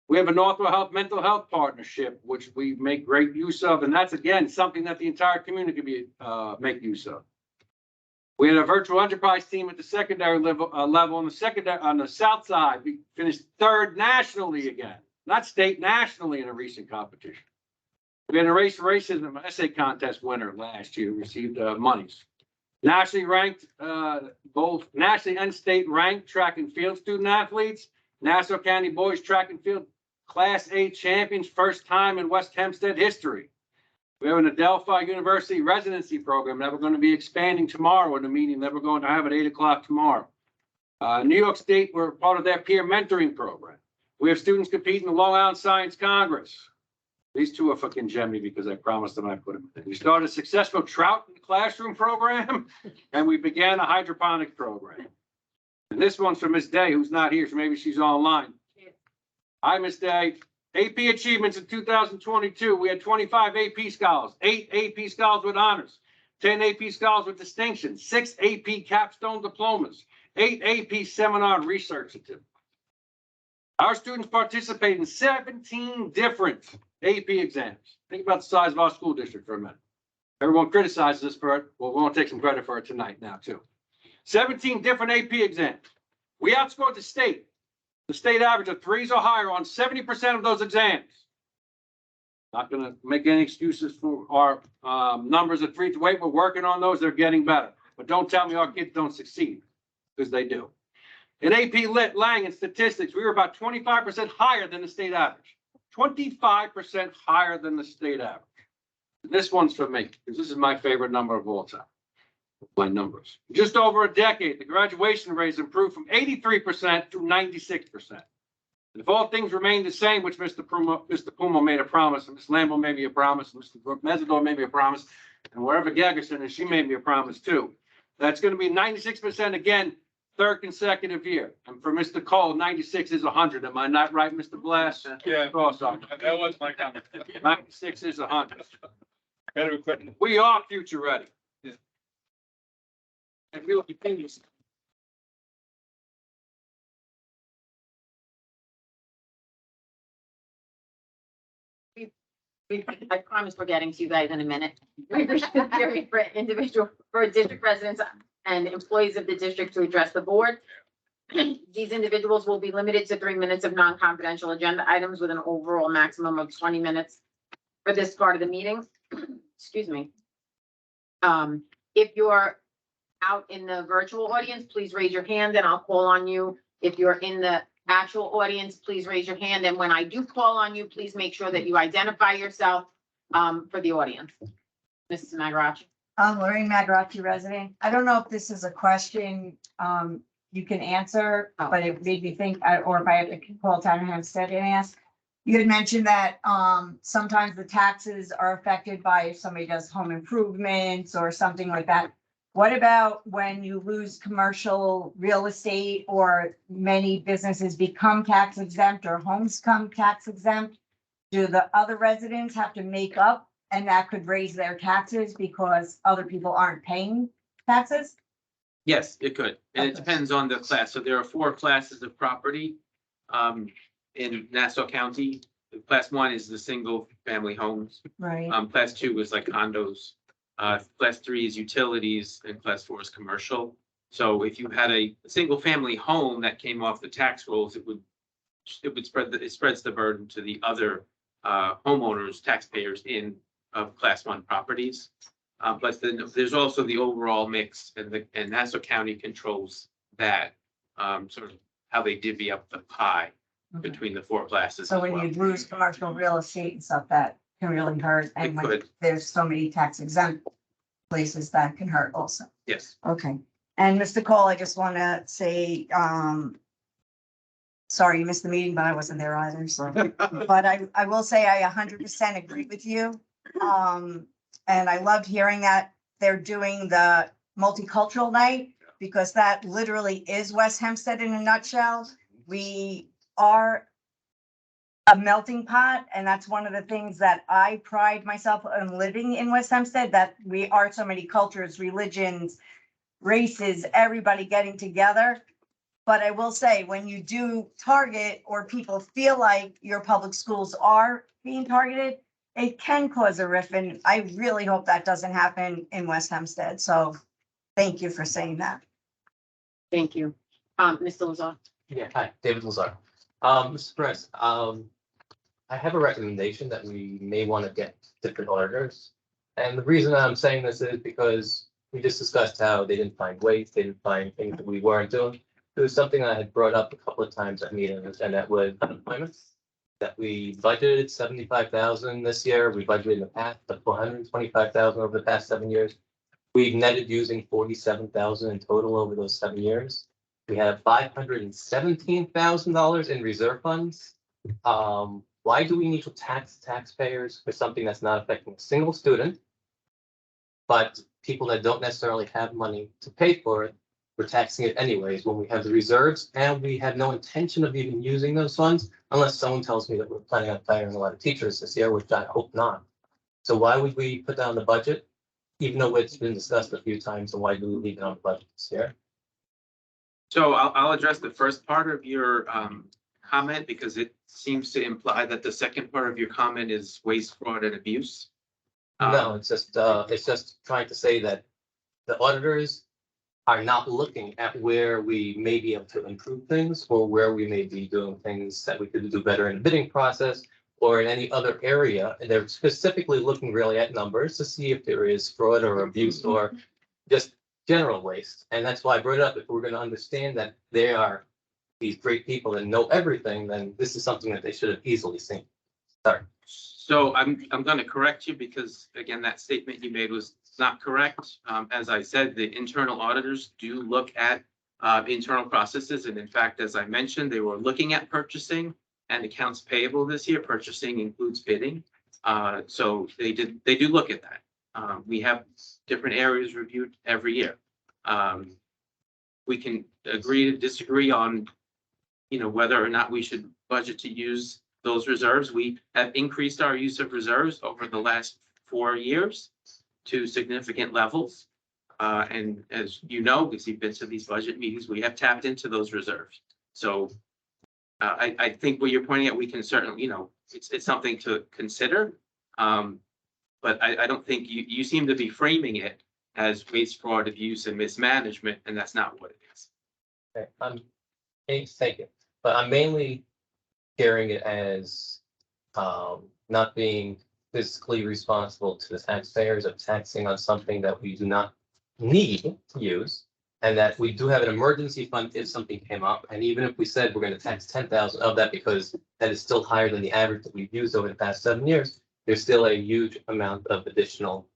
We have a Northwell Health Mental Health Partnership, which we make great use of, and that's again something that the entire community can make use of. We had a virtual enterprise team at the secondary level on the south side. We finished 3rd nationally again, not state, nationally in a recent competition. We had a race racism essay contest winner last year, received monies. Nationally ranked, both nationally and state ranked track and field student athletes, Nassau County Boys Track and Field Class A champions, first time in West Hempstead history. We have an Adelphi University residency program that we're going to be expanding tomorrow in a meeting that we're going to have at 8 o'clock tomorrow. New York State, we're part of their peer mentoring program. We have students competing in the Long Island Science Congress. These 2 are fucking Gemini because I promised them I'd put them in. We started a successful trout in the classroom program, and we began a hydroponic program. And this one's for Miss Day, who's not here, so maybe she's online. Hi, Miss Day. AP achievements in 2022. We had 25 AP scholars, 8 AP scholars with honors, 10 AP scholars with distinction, 6 AP capstone diplomas, 8 AP seminar and research certificates. Our students participate in 17 different AP exams. Think about the size of our school district for a minute. Everyone criticizes us for it. Well, we're going to take some credit for it tonight now, too. 17 different AP exams. We outscored the state average of 3s or higher on 70% of those exams. Not going to make any excuses for our numbers at 3 to 8. We're working on those. They're getting better. But don't tell me our kids don't succeed, because they do. In AP Lit, Lang, and Statistics, we were about 25% higher than the state average. 25% higher than the state average. And this one's for me, because this is my favorite number of all time. My numbers. Just over a decade, the graduation rate has improved from 83% to 96%. And if all things remain the same, which Mr. Puma made a promise, and Ms. Lambo made me a promise, and Mr. Mesidor made me a promise, and wherever Gagerson is, she made me a promise too. That's going to be 96% again, 3rd consecutive year. And for Mr. Cole, 96 is 100. Am I not right, Mr. Blass? Yeah. Oh, That was my comment. 96 is 100. Better equipment. We are future ready. And we will continue. I promise we're getting to you guys in a minute. We reached the period for district residents and employees of the district to address the board. These individuals will be limited to 3 minutes of non-confidential agenda items with an overall maximum of 20 minutes for this part of the meeting. Excuse me. If you're out in the virtual audience, please raise your hand and I'll call on you. If you're in the actual audience, please raise your hand. And when I do call on you, please make sure that you identify yourself for the audience. Mrs. Magaracci. Lorraine Magaracci, resident. I don't know if this is a question you can answer, but it made me think, or if I have to call Town of Hempstead and ask. You had mentioned that sometimes the taxes are affected by if somebody does home improvements or something like that. What about when you lose commercial real estate or many businesses become tax exempt or homes come tax exempt? Do the other residents have to make up and that could raise their taxes because other people aren't paying taxes? Yes, it could, and it Okay. depends on the class. So there are 4 classes of property in Nassau County. Class 1 is the single family homes. Right. Class 2 is like condos. Class 3 is utilities, and class 4 is commercial. So if you had a single family home that came off the tax rolls, it would spreads the burden to the other homeowners, taxpayers in class 1 properties. But then there's also the overall mix, and Nassau County controls that sort of how they divvy up the pie between the 4 classes. So as when well. you lose commercial real estate and stuff, that can really hurt. And It when could. there's so many tax exempt places, that can hurt also. Yes. Okay. And Mr. Cole, I just want to say, sorry you missed the meeting, but I wasn't there either, so. But I will say I 100% agree with you. And I loved hearing that they're doing the multicultural night because that literally is West Hempstead in a nutshell. We are a melting pot, and that's one of the things that I pride myself on living in West Hempstead, that we are so many cultures, religions, races, everybody getting together. But I will say, when you do target or people feel like your public schools are being targeted, it can cause a rift, and I really hope that doesn't happen in West Hempstead. So thank you for saying that. Thank you. Mr. Lazar. Yeah, hi, David Lazar. Mr. Perez, I have a recommendation that we may want to get different auditors. And the reason I'm saying this is because we just discussed how they didn't find weights, they didn't find things that we weren't doing. It was something I had brought up a couple of times at meetings, and that was unemployment. That we budgeted 75,000 this year. We budgeted in the past up to 125,000 over the past 7 years. We've netted using 47,000 in total over those 7 years. We have $517,000 in reserve funds. Why do we need to tax taxpayers for something that's not affecting a single student? But people that don't necessarily have money to pay for it, we're taxing it anyways when we have the reserves, and we have no intention of even using those funds unless someone tells me that we're planning on firing a lot of teachers this year, which I hope not. So why would we put down the budget, even though it's been discussed a few times, and why do we leave it on the budget this year? So I'll address the first part of your comment because it seems to imply that the second part of your comment is waste, fraud, and abuse. No, it's just trying to say that the auditors are not looking at where we may be able to improve things or where we may be doing things that we could do better in the bidding process or in any other area. And they're specifically looking really at numbers to see if there is fraud or abuse or just general waste. And that's why I brought it up. If we're going to understand that they are these great people that know everything, then this is something that they should have easily seen. Sorry. So I'm going to correct you because, again, that statement you made was not correct. As I said, the internal auditors do look at internal processes. And in fact, as I mentioned, they were looking at purchasing and accounts payable this year. Purchasing includes bidding. So they do look at that. We have different areas reviewed every year. We can agree to disagree on, whether or not we should budget to use those reserves. We have increased our use of reserves over the last 4 years to significant levels. And as you know, because you've been to these budget meetings, we have tapped into those reserves. So I think what you're pointing at, we can certainly, it's something to consider. But I don't think you seem to be framing it as waste, fraud, abuse, and mismanagement, and that's not what it is. Okay, thank you. But I'm mainly hearing it as not being fiscally responsible to the taxpayers of taxing on something that we do not need to use, and that we do have an emergency fund if something came up. And even if we said we're going to tax 10,000 of that because that is still higher than the average that we've used over the past 7 years, there's still a huge amount of additional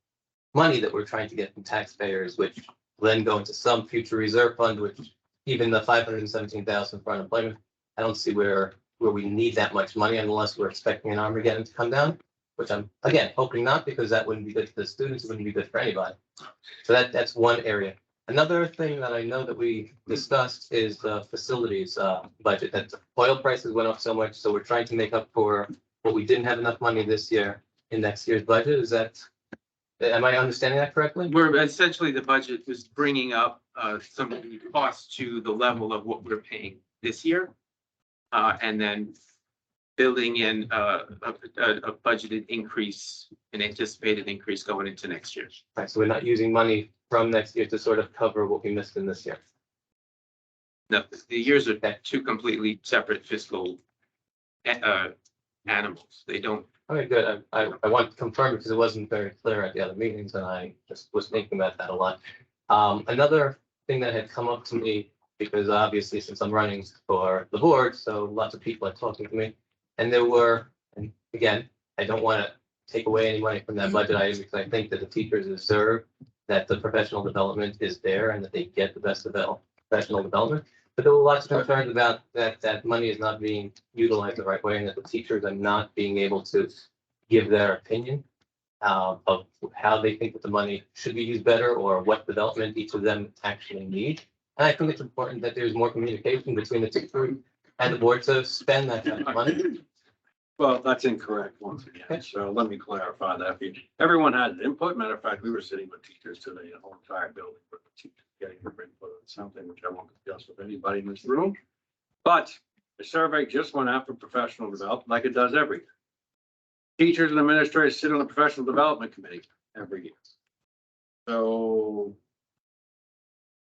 money that we're trying to get from taxpayers, which will then go into some future reserve fund, which even the 517,000 for unemployment, I don't see where we need that much money unless we're expecting an Armageddon to come down, which I'm, again, hoping not, because that wouldn't be good for the students, it wouldn't be good for anybody. So that's one area. Another thing that I know that we discussed is the facilities budget, that the oil prices went up so much, so we're trying to make up for what we didn't have enough money this year in next year's budget. Is that, am I understanding that correctly? We're essentially, the budget was bringing up some of the costs to the level of what we're paying this year. And then building in a budgeted increase, an anticipated increase going into next year. Right, so we're not using money from next year to sort of cover what we missed in this year. No, the years are two completely separate fiscal animals. They don't. Okay, good. I want to confirm because it wasn't very clear at the other meetings, and I just was thinking about that a lot. Another thing that had come up to me, because obviously since I'm running for the board, so lots of people are talking to me, and there were, and again, I don't want to take away any money from that budget item because I think that the teachers deserve that the professional development is there and that they get the best professional development. But there were lots of concerns about that money is not being utilized the right way and that the teachers are not being able to give their opinion of how they think that the money should be used better or what development each of them actually need. And I think it's important that there's more communication between the teacher and the board to spend that kind of money. Well, that's incorrect once again, so let me clarify that. Everyone had input. Matter of fact, we were sitting with teachers today, the whole entire building, with the teachers getting their input on something which I won't discuss with anybody in this room. But the survey just went out for professional development like it does every year. Teachers and administrators sit on the professional development committee every year. So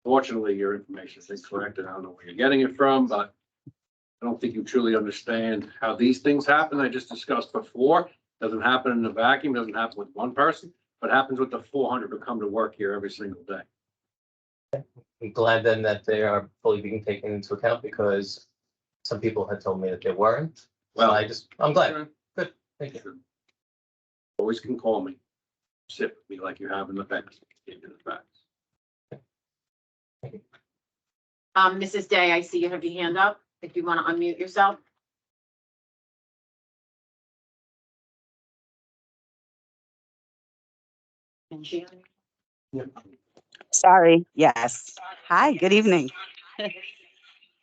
fortunately, your information is incorrect, and I don't know where you're getting it from, but I don't think you truly understand how these things happen. I just discussed before. Doesn't happen in a vacuum, doesn't happen with one person, but happens with the 400 who come to work here every single day. I'm glad then that they are fully being taken into account because some people had told me that they weren't. Well, I'm glad. Good, thank you. Always can call me, sit with me like you have in the past. Mrs. Day, I see you have your hand up. If you want to unmute yourself. And she. Sorry, yes. Hi, good evening.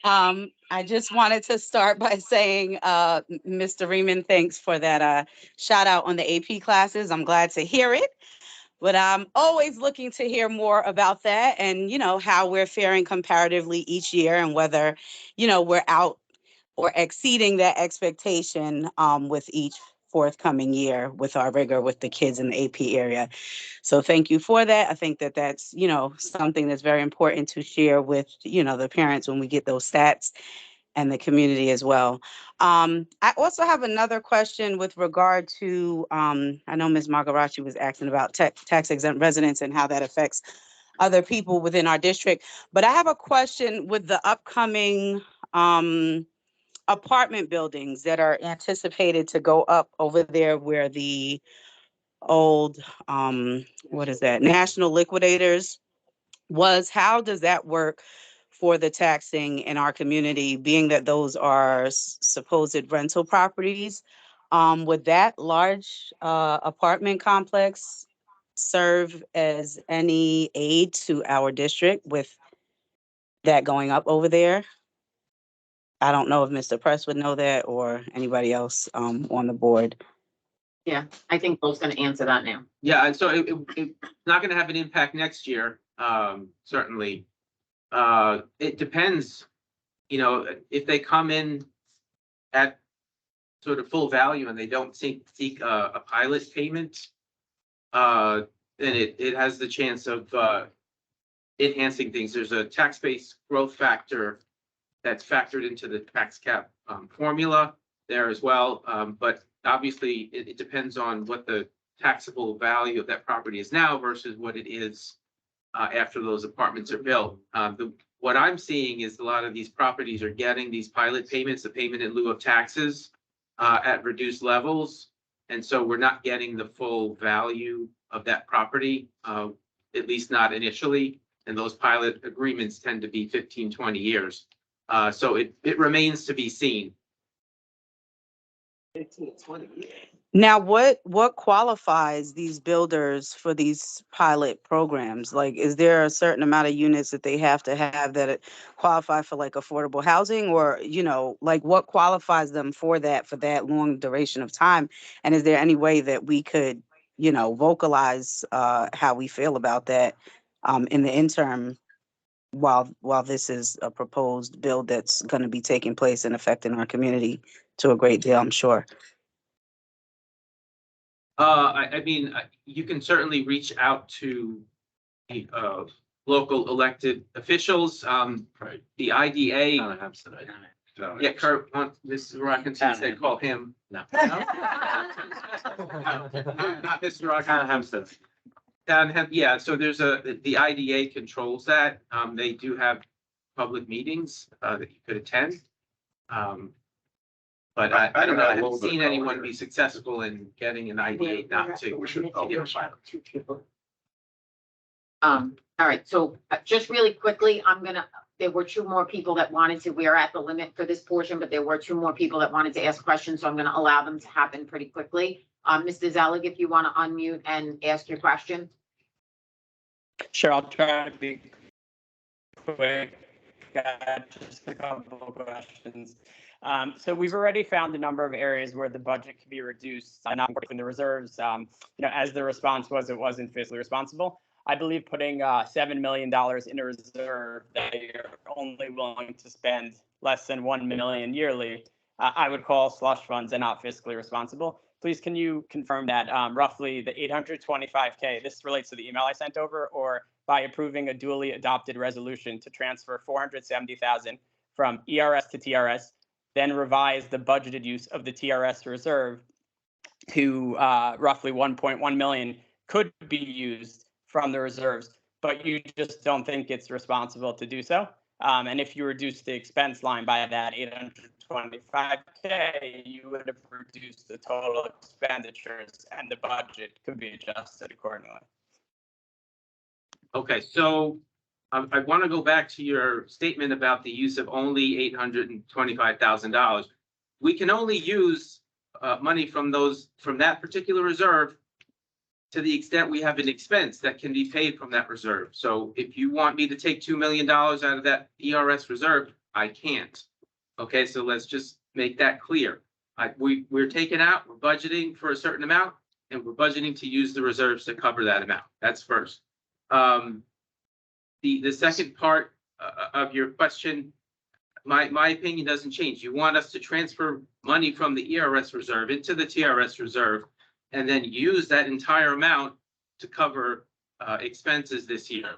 I just wanted to start by saying, Mr. Riemann, thanks for that shout out on the AP classes. I'm glad to hear it. But I'm always looking to hear more about that and, how we're faring comparatively each year and whether, we're out or exceeding that expectation with each forthcoming year with our rigor with the kids in the AP area. So thank you for that. I think that that's, something that's very important to share with, the parents when we get those stats and the community as well. I also have another question with regard to, I know Ms. Margarachi was asking about tax exempt residents and how that affects other people within our district. But I have a question with the upcoming apartment buildings that are anticipated to go up over there where the old, what is that, National Liquidators was. How does that work for the taxing in our community, being that those are supposed rental properties? Would that large apartment complex serve as any aid to our district with that going up over there? I don't know if Mr. Press would know that or anybody else on the board. Yeah, I think Bill's gonna answer that now. Yeah, and so it's not gonna have an impact next year, certainly. It depends, if they come in at sort of full value and they don't seek a pilot payment, then it has the chance of enhancing things. There's a tax-based growth factor that's factored into the tax cap formula there as well. But obviously, it depends on what the taxable value of that property is now versus what it is after those apartments are built. What I'm seeing is a lot of these properties are getting these pilot payments, the payment in lieu of taxes at reduced levels. And so we're not getting the full value of that property, at least not initially. And those pilot agreements tend to be 15, 20 years. So it remains to be seen. 15 to 20 years. Now, what qualifies these builders for these pilot programs? Like, is there a certain amount of units that they have to have that qualify for like affordable housing, or like what qualifies them for that long duration of time? And is there any way that we could vocalize how we feel about that in the interim while this is a proposed bill that's going to be taking place and affecting our community to a great deal, I'm sure? I mean, you can certainly reach out to the local elected officials. Right. The IDA. Yeah, Kurt, Mr. Rockinson said call him. No. Not Mr. Rockinson. Yeah, so there's the IDA controls that. They do have public meetings that you could attend. But I don't know, I haven't seen anyone be successful in getting an IDA not to. We should. All right, so just really quickly, I'm gonna there were two more people that wanted to, we are at the limit for this portion, but there were two more people that wanted to ask questions, so I'm gonna allow them to happen pretty quickly. Mr. Zelig, if you want to unmute and ask your question. Sure, I'll try to be quick. Got just a couple of questions. So we've already found a number of areas where the budget can be reduced, not in the reserves. As the response was, it wasn't fiscally responsible. I believe putting $7 million in a reserve that you're only willing to spend less than $1 million yearly, I would call slush funds and not fiscally responsible. Please, can you confirm that roughly the $825K, this relates to the email I sent over, or by approving a duly adopted resolution to transfer $470,000 from ERS to TRS, then revise the budgeted use of the TRS reserve to roughly 1.1 million could be used from the reserves, but you just don't think it's responsible to do so. And if you reduce the expense line by that $825K, you would have reduced the total expenditures and the budget could be adjusted accordingly. Okay, so I want to go back to your statement about the use of only $825,000. We can only use money from that particular reserve to the extent we have an expense that can be paid from that reserve. So if you want me to take $2 million out of that ERS reserve, I can't. Okay, so let's just make that clear. We're taking out, we're budgeting for a certain amount, and we're budgeting to use the reserves to cover that amount. That's first. The second part of your question, my opinion doesn't change. You want us to transfer money from the ERS reserve into the TRS reserve and then use that entire amount to cover expenses this year,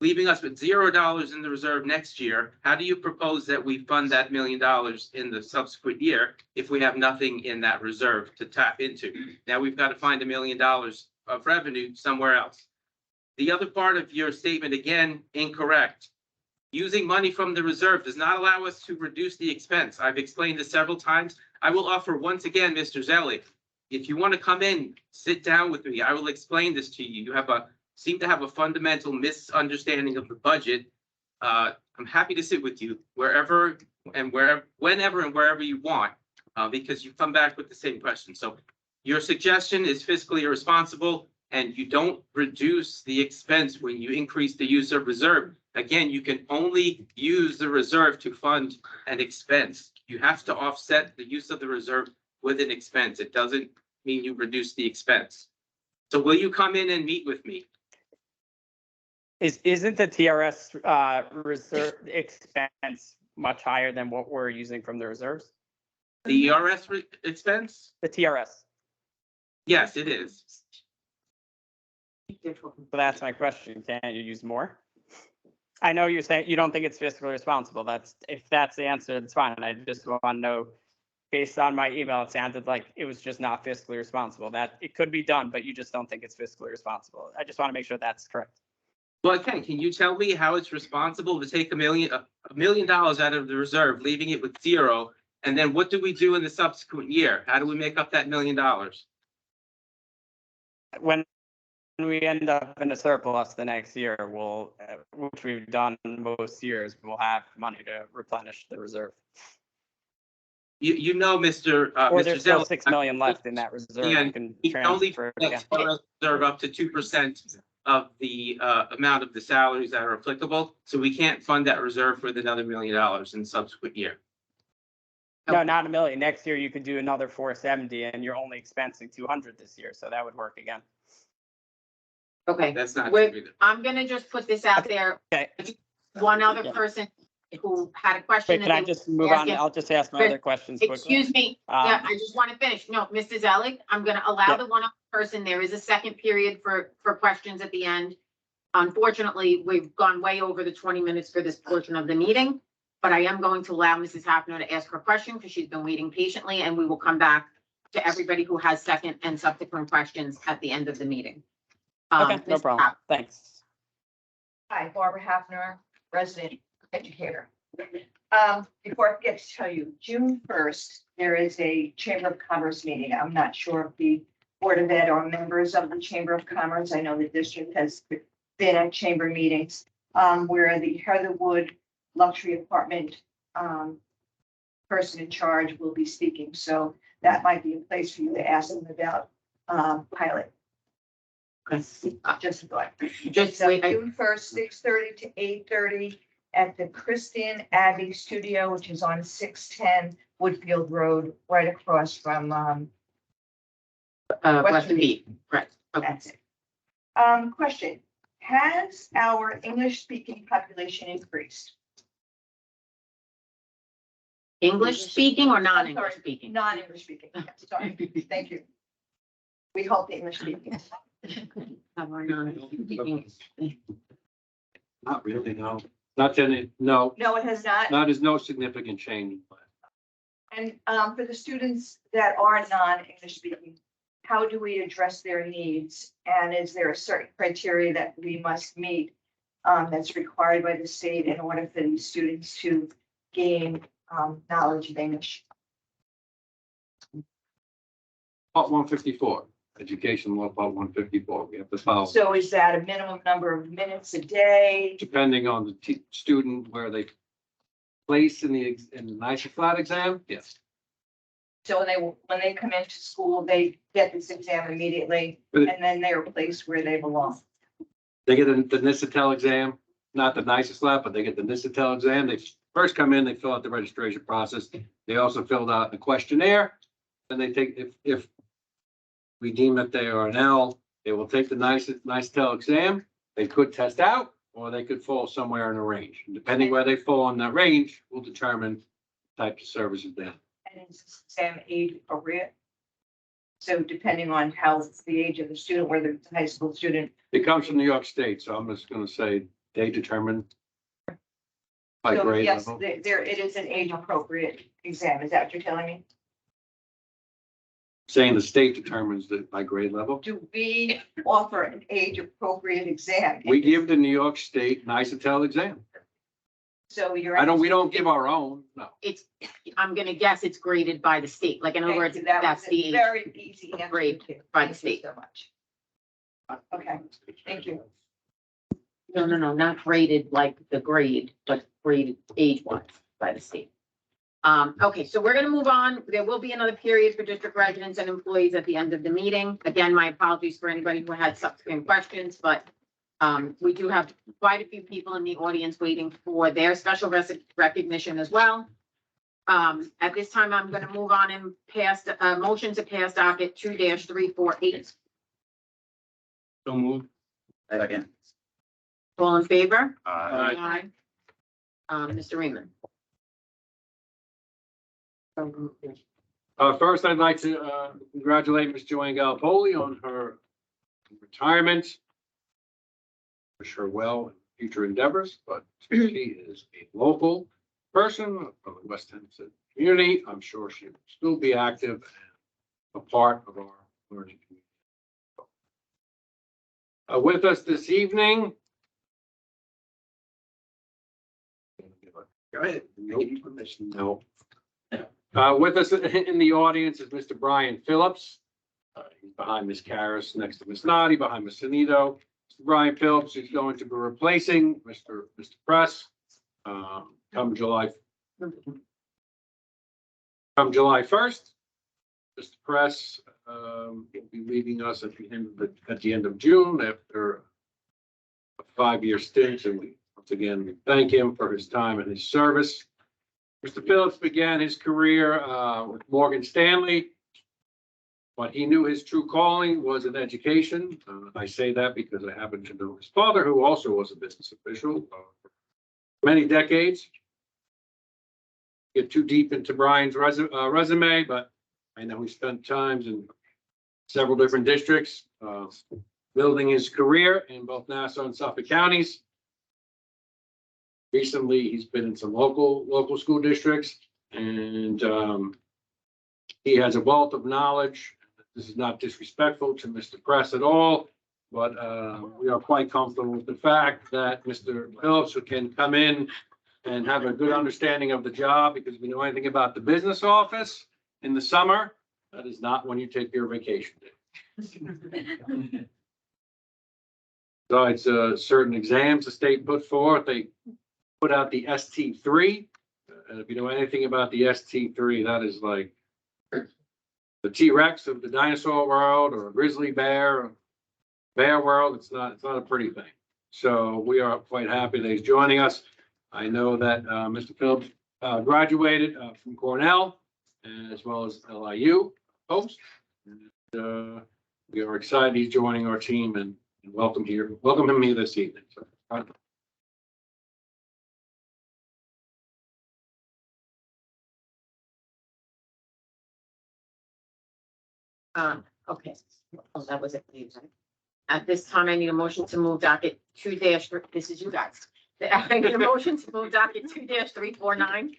leaving us with $0 in the reserve next year. How do you propose that we fund that $1 million in the subsequent year if we have nothing in that reserve to tap into? Now we've got to find $1 million of revenue somewhere else. The other part of your statement, again, incorrect. Using money from the reserve does not allow us to reduce the expense. I've explained this several times. I will offer once again, Mr. Zelig, if you want to come in, sit down with me. I will explain this to you. You seem to have a fundamental misunderstanding of the budget. I'm happy to sit with you whenever and wherever you want, because you come back with the same question. So your suggestion is fiscally irresponsible, and you don't reduce the expense when you increase the use of reserve. Again, you can only use the reserve to fund an expense. You have to offset the use of the reserve with an expense. It doesn't mean you reduce the expense. So will you come in and meet with me? Isn't the TRS reserve expense much higher than what we're using from the reserves? The ERS expense? The TRS. Yes, it is. So that's my question. Can't you use more? I know you're saying you don't think it's fiscally responsible. If that's the answer, it's fine. I just want to know, based on my email, it sounded like it was just not fiscally responsible. That it could be done, but you just don't think it's fiscally responsible. I just want to make sure that's correct. Well, can you tell me how it's responsible to take $1 million out of the reserve, leaving it with $0, and then what do we do in the subsequent year? How do we make up that $1 million? When we end up in a surplus the next year, which we've done most years, we'll have money to replenish the reserve. You know, Mr. Or Mr. there's still Zell, $6 million left in that reserve. Yeah, You can we can only transfer it again. reserve up to 2% of the amount of the salaries that are applicable. So we can't fund that reserve with another $1 million in subsequent year. No, not $1 million. Next year you could do another 470, and you're only expensing 200 this year, so that would work again. Okay, That's not true either. I'm gonna just put this out there. Okay. One other Yeah. person who had a question. Wait, can I just move on? I'll just ask my other questions quickly. Excuse me, yeah, I just want to finish. No, Mr. Zelig, I'm gonna allow the one other person. There is a second period for questions at the end. Unfortunately, we've gone way over the 20 minutes for this portion of the meeting, but I am going to allow Mrs. Hafner to ask her question because she's been waiting patiently, and we will come back to everybody who has second and subsequent questions at the end of the meeting. Okay, no Mrs. problem. Hafner. Thanks. Hi, Barbara Hafner, resident educator. Before I forget to tell you, June 1st, there is a Chamber of Commerce meeting. I'm not sure if the Board of Ed are members of the Chamber of Commerce. I know the district has been at chamber meetings where the Heatherwood luxury apartment, person in charge will be speaking, so that might be a place for you to ask them about, pilot. Just a thought. Just So wait, June 1st, 6:30 to 8:30 at the Kristen Abbey Studio, which is on 610 Woodfield Road, right across from, Western Beat, correct. Okay. that's it. Question, has our English speaking population increased? English speaking or I'm non-English sorry, speaking? Non-English speaking, sorry, thank you. We hope the English speaking. Have our non-English speaking. Not really, no. Not any, no, No, it has not. there's no significant change. And for the students that are non-English speaking, how do we address their needs? And is there a certain criteria that we must meet that's required by the state in order for these students to gain knowledge of English? Part 154, education law, part 154, we have to follow. So is that a minimum number of minutes a day? Depending on the student, where they place in the NICE flat exam, yes. So when they come into school, they get this exam immediately and then they're placed where they belong. They get the NICETEL exam, not the NICE flat, but they get the NICETEL exam. They first come in, they fill out the registration process. They also filled out the questionnaire. And they take, if we deem that they are an L, they will take the NICETEL exam. They could test out, or they could fall somewhere in a range. And depending where they fall in that range, will determine types of services they have. And is this exam age appropriate? So depending on how the age of the student, whether it's a high school student. It comes from New York State, so I'm just gonna say they determine by So grade yes, level. there, it is an age appropriate exam. Is that what you're telling me? Saying the state determines that by grade level. Do we offer an age appropriate exam? We give the New York State NICETEL exam. So you're. We don't give our own, no. It's, I'm gonna guess it's graded by the state, like in other Thank words, you. That that's was a the age. very easy answer. grade too. by the Thank you state. So much. Okay, thank you. No, not graded like the grade, but graded age-wise by the state. Okay, so we're gonna move on. There will be another period for district residents and employees at the end of the meeting. Again, my apologies for anybody who had subsequent questions, but we do have quite a few people in the audience waiting for their special recognition as well. At this time, I'm gonna move on and pass, motion to pass docket 2-348. So moved. Second. All in favor? Aye. Mr. Raymond. First, I'd like to congratulate Ms. Joanne Galopoli on her retirement. Wish her well in future endeavors, but she is a local person of the West Hempstead community. I'm sure she will still be active and a part of our learning community. With us this evening. Go ahead. No. With us in the audience is Mr. Brian Phillips. He's behind Ms. Karas, next to Ms. Nadi, behind Ms. Sanito. Mr. Brian Phillips is going to be replacing Mr. Press come July 1st. Mr. Press will be leaving us at the end of June after a 5-year stint, and we once again thank him for his time and his service. Mr. Phillips began his career with Morgan Stanley, but he knew his true calling was in education. I say that because I happen to know his father, who also was a business official for many decades. Get too deep into Brian's resume, but I know he spent times in several different districts, building his career in both Nassau and Suffolk counties. Recently, he's been in some local school districts, and he has a wealth of knowledge. This is not disrespectful to Mr. Press at all, but we are quite comfortable with the fact that Mr. Phillips can come in and have a good understanding of the job, because if you know anything about the business office in the summer, that is not when you take your vacation day. Besides certain exams the state put forth, they put out the ST3. If you know anything about the ST3, that is like the T-Rex of the dinosaur world, or a grizzly bear, or bear world. It's not a pretty thing. So we are quite happy that he's joining us. I know that Mr. Phillips graduated from Cornell, as well as LIU Post. And, we are excited he's joining our team, and welcome him here this evening. So, Okay, oh, that was it. At this time, I need a motion to move docket 2 dash, this is you guys. I need a motion to move docket 2-349.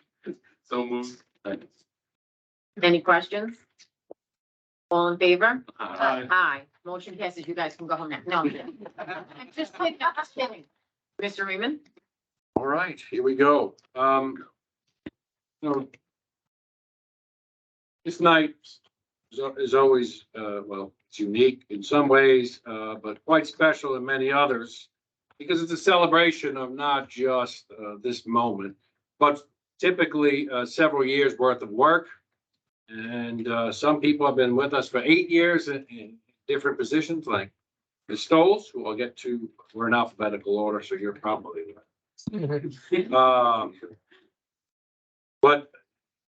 So moved. Any questions? All in favor? Aye. Aye. Motion passes. You guys can go home now. No, I'm just kidding. I'm just kidding. Mr. Raymond? All right, here we go. This night is always, well, it's unique in some ways, but quite special in many others, because it's a celebration of not just this moment, but typically several years worth of work. And some people have been with us for 8 years in different positions, like Ms. Stoles, who I'll get to. We're in alphabetical order, so you're probably but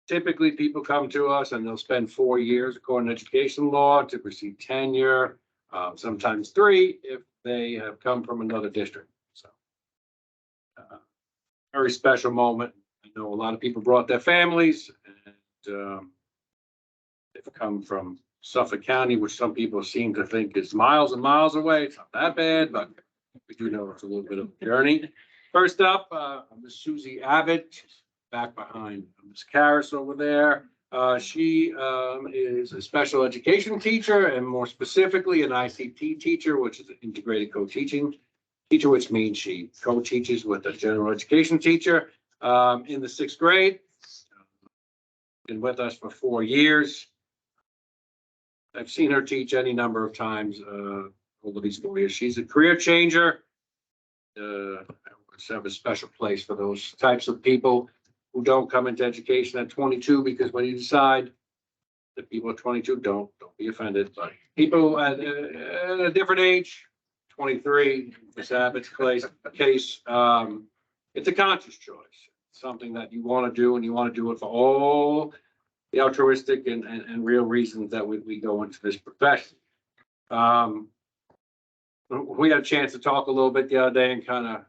typically people come to us and they'll spend 4 years according to education law to receive tenure, sometimes 3 if they have come from another district. So very special moment. I know a lot of people brought their families, and they've come from Suffolk County, which some people seem to think is miles and miles away. It's not that bad, but we do know it's a little bit of a journey. First up, Miss Susie Abbott, back behind Ms. Karras over there. She is a special education teacher, and more specifically an ICT teacher, which is an integrated co-teaching teacher, which means she co-teaches with a general education teacher in the 6th grade. Been with us for 4 years. I've seen her teach any number of times over these 4 years. She's a career changer. I have a special place for those types of people who don't come into education at 22, because when you decide that people at 22 don't be offended, but people at a different age, 23, Miss Abbott's case, it's a conscious choice. It's something that you want to do, and you want to do it for all the altruistic and real reasons that we go into this profession. We had a chance to talk a little bit the other day and kind of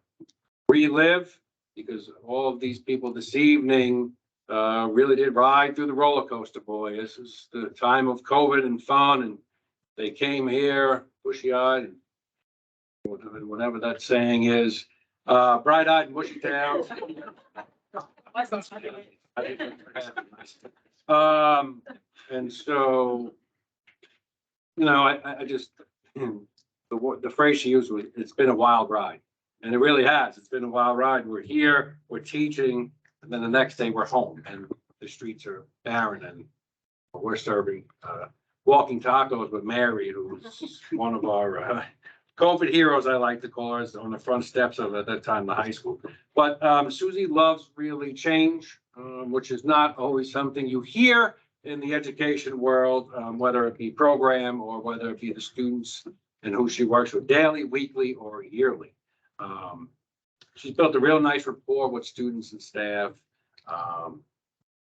relive, because all of these people this evening really did ride through the roller coaster, boy. This is the time of COVID and fun, and they came here bushy-eyed, and whatever that saying is, bright-eyed and bushy-tailed. And so, I just, the phrase she used was, it's been a wild ride. And it really has. It's been a wild ride. We're here, we're teaching, and then the next day we're home, and the streets are barren, and we're serving walking tacos with Mary, who's one of our COVID heroes, I like to call her, on the front steps of, at that time, the high school. But Susie loves really change, which is not always something you hear in the education world, whether it be program or whether it be the students and who she works with daily, weekly, or yearly. She's built a real nice rapport with students and staff.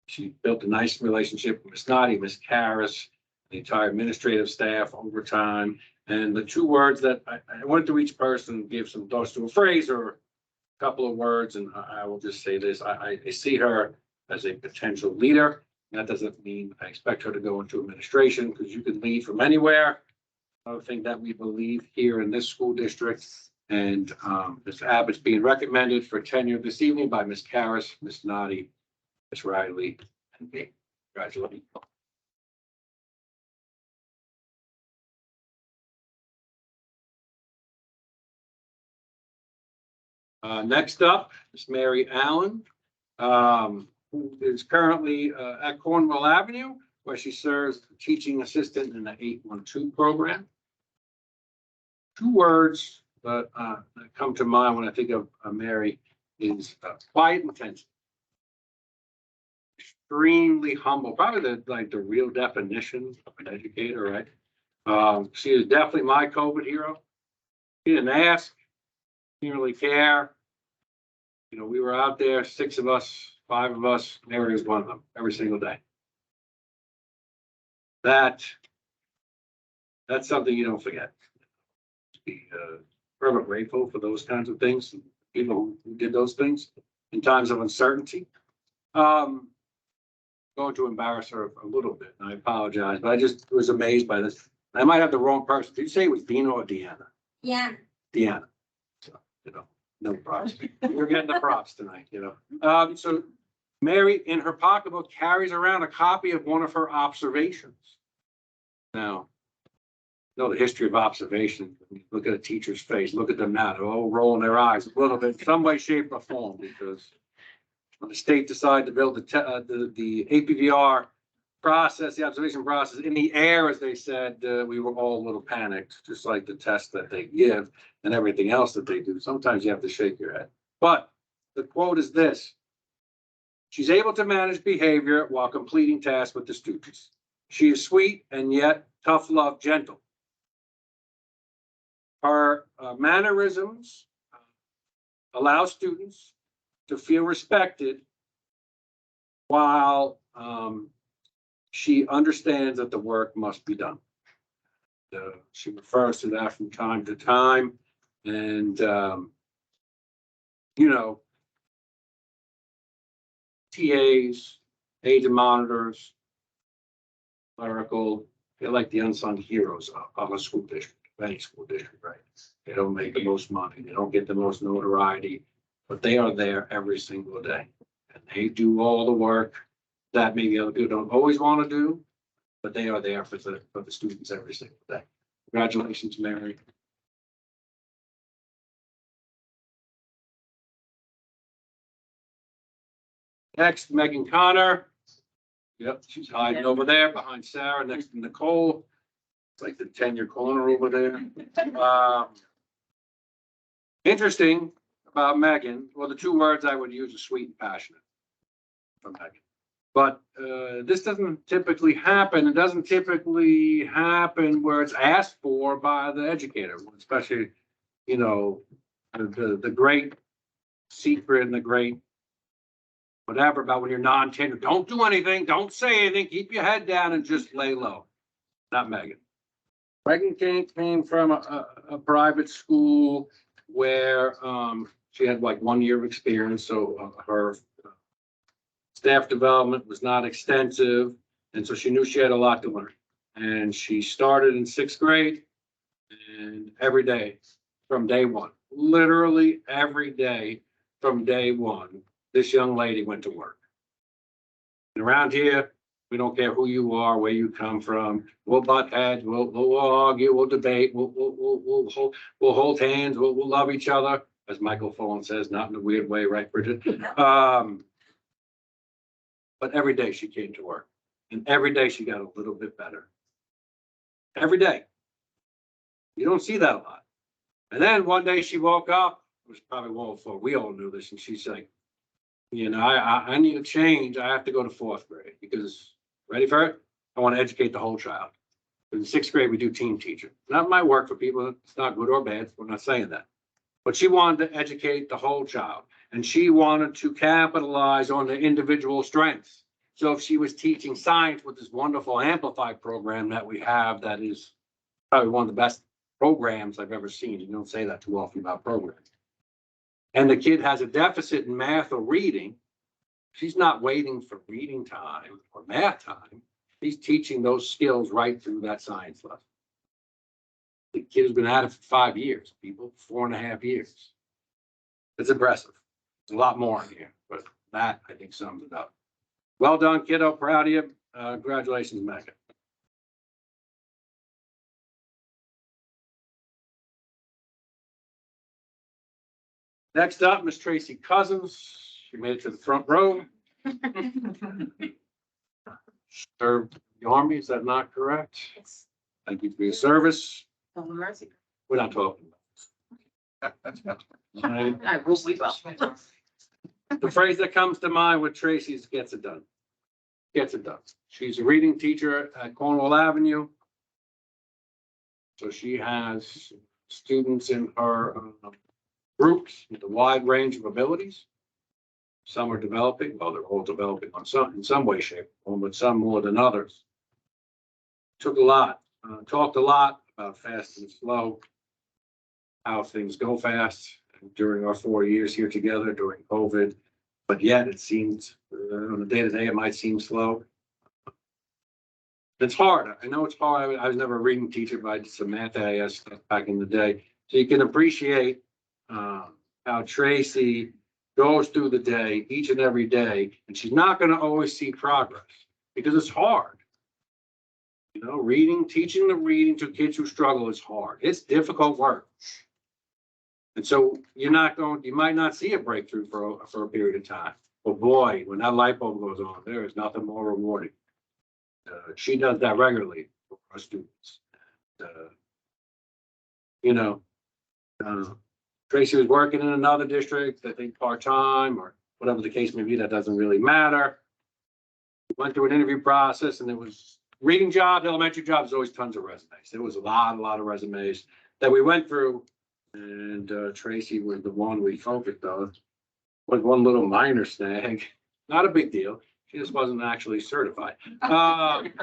She built a nice relationship with Ms. Noddy, Ms. Karras, the entire administrative staff over time. And the 2 words that I went to each person, give some thoughts to a phrase or a couple of words, and I will just say this. I see her as a potential leader. That doesn't mean I expect her to go into administration, because you can lead from anywhere. I think that we believe here in this school district. And Ms. Abbott's being recommended for tenure this evening by Ms. Karras, Ms. Noddy, Ms. Riley, and me. Congratulations. Next up is Mary Allen, who is currently at Cornwall Avenue, where she serves as a teaching assistant in the 812 program. 2 words that come to mind when I think of Mary. is quiet, intense, extremely humble, probably the real definition of an educator, right? She is definitely my COVID hero. She didn't ask, didn't really care. You know, we were out there, 6 of us, 5 of us, Mary was one of them, every single day. That's something you don't forget. Be forever grateful for those kinds of things, people who did those things in times of uncertainty. Going to embarrass her a little bit, and I apologize, but I just was amazed by this. I might have the wrong person. Did you say it was Dina or Deanna? Yeah. Deanna. So, you know, no props. You're getting the props tonight, you know. So Mary, in her pocketbook, carries around a copy of one of her observations. Now, you know the history of observation. Look at a teacher's face. Look at them now. They're all rolling their eyes a little bit, some way, shape, or form, because when the state decided to build the APVR process, the observation process in the air, as they said, we were all a little panicked, just like the test that they give and everything else that they do. Sometimes you have to shake your head. But the quote is this: she's able to manage behavior while completing tasks with the students. She is sweet and yet tough love, gentle. Her mannerisms allow students to feel respected while she understands that the work must be done. She refers to that from time to time. And, you know, TAs, agent monitors, clerical, they're like the unsung heroes of a school district, any school district, right? They don't make the most money, they don't get the most notoriety, but they are there every single day. And they do all the work that maybe other people don't always want to do, but they are there for the students every single day. Congratulations, Mary. Next, Megan Connor. Yep, she's hiding over there behind Sarah next to Nicole. It's like the tenure corner over there. Interesting about Megan. Well, the 2 words I would use are sweet and passionate for Megan. But this doesn't typically happen. It doesn't typically happen where it's asked for by the educator, especially, you know, the great secret and the great whatever about when you're non-tenured. Don't do anything. Don't say anything. Keep your head down and just lay low. Not Megan. Megan came from a private school where she had like 1 year of experience. So her staff development was not extensive. And so she knew she had a lot to learn. And she started in 6th grade, and every day from day one, literally every day from day one, this young lady went to work. And around here, we don't care who you are, where you come from. We'll butt heads, we'll argue, we'll debate, we'll hold hands, we'll love each other, as Michael Fullen says, not in a weird way, right, Bridget? But every day she came to work, and every day she got a little bit better. Every day. You don't see that a lot. And then one day she woke up, it was probably well before we all knew this, and she's like, you know, I need a change. I have to go to 4th grade because, ready for it? I want to educate the whole child. In 6th grade, we do team teaching. Not my work for people. It's not good or bad. We're not saying that. But she wanted to educate the whole child. And she wanted to capitalize on the individual strengths. So if she was teaching science with this wonderful Amplified program that we have, that is probably one of the best programs I've ever seen. You don't say that too often about programs. And the kid has a deficit in math or reading, she's not waiting for reading time or math time. She's teaching those skills right through that science lesson. The kid has been at it for 5 years, people, 4.5 years. It's impressive. There's a lot more in here, but that, I think, sums it up. Well done, kiddo. Proud of you. Congratulations, Megan. Next up, Miss Tracy Cousins. She made it to the front row. Served the Army, is that not correct? Yes. Thank you for your service. Oh, mercy. We're not talking about this. I will sleep well. The phrase that comes to mind with Tracy is gets it done. Gets it done. She's a reading teacher at Cornwall Avenue. So she has students in her groups with a wide range of abilities. Some are developing, well, they're all developing in some way, shape, or but some more than others. Took a lot, talked a lot about fast and slow, how things go fast during our 4 years here together during COVID, but yet it seems on the day to day, it might seem slow. It's hard. I know it's hard. I was never a reading teacher, but I did some math AIS stuff back in the day. So you can appreciate how Tracy goes through the day, each and every day, and she's not going to always see progress because it's hard. You know, teaching the reading to kids who struggle is hard. It's difficult work. And so you might not see a breakthrough for a period of time. But boy, when that light bulb goes on, there is nothing more rewarding. She does that regularly for our students. Tracy was working in another district, I think part-time or whatever the case may be, that doesn't really matter. Went through an interview process and it was reading jobs, elementary jobs, always tons of resumes. There was a lot of resumes that we went through. And Tracy was the one we focused on. Was one little minor snag, not a big deal. She just wasn't actually certified. And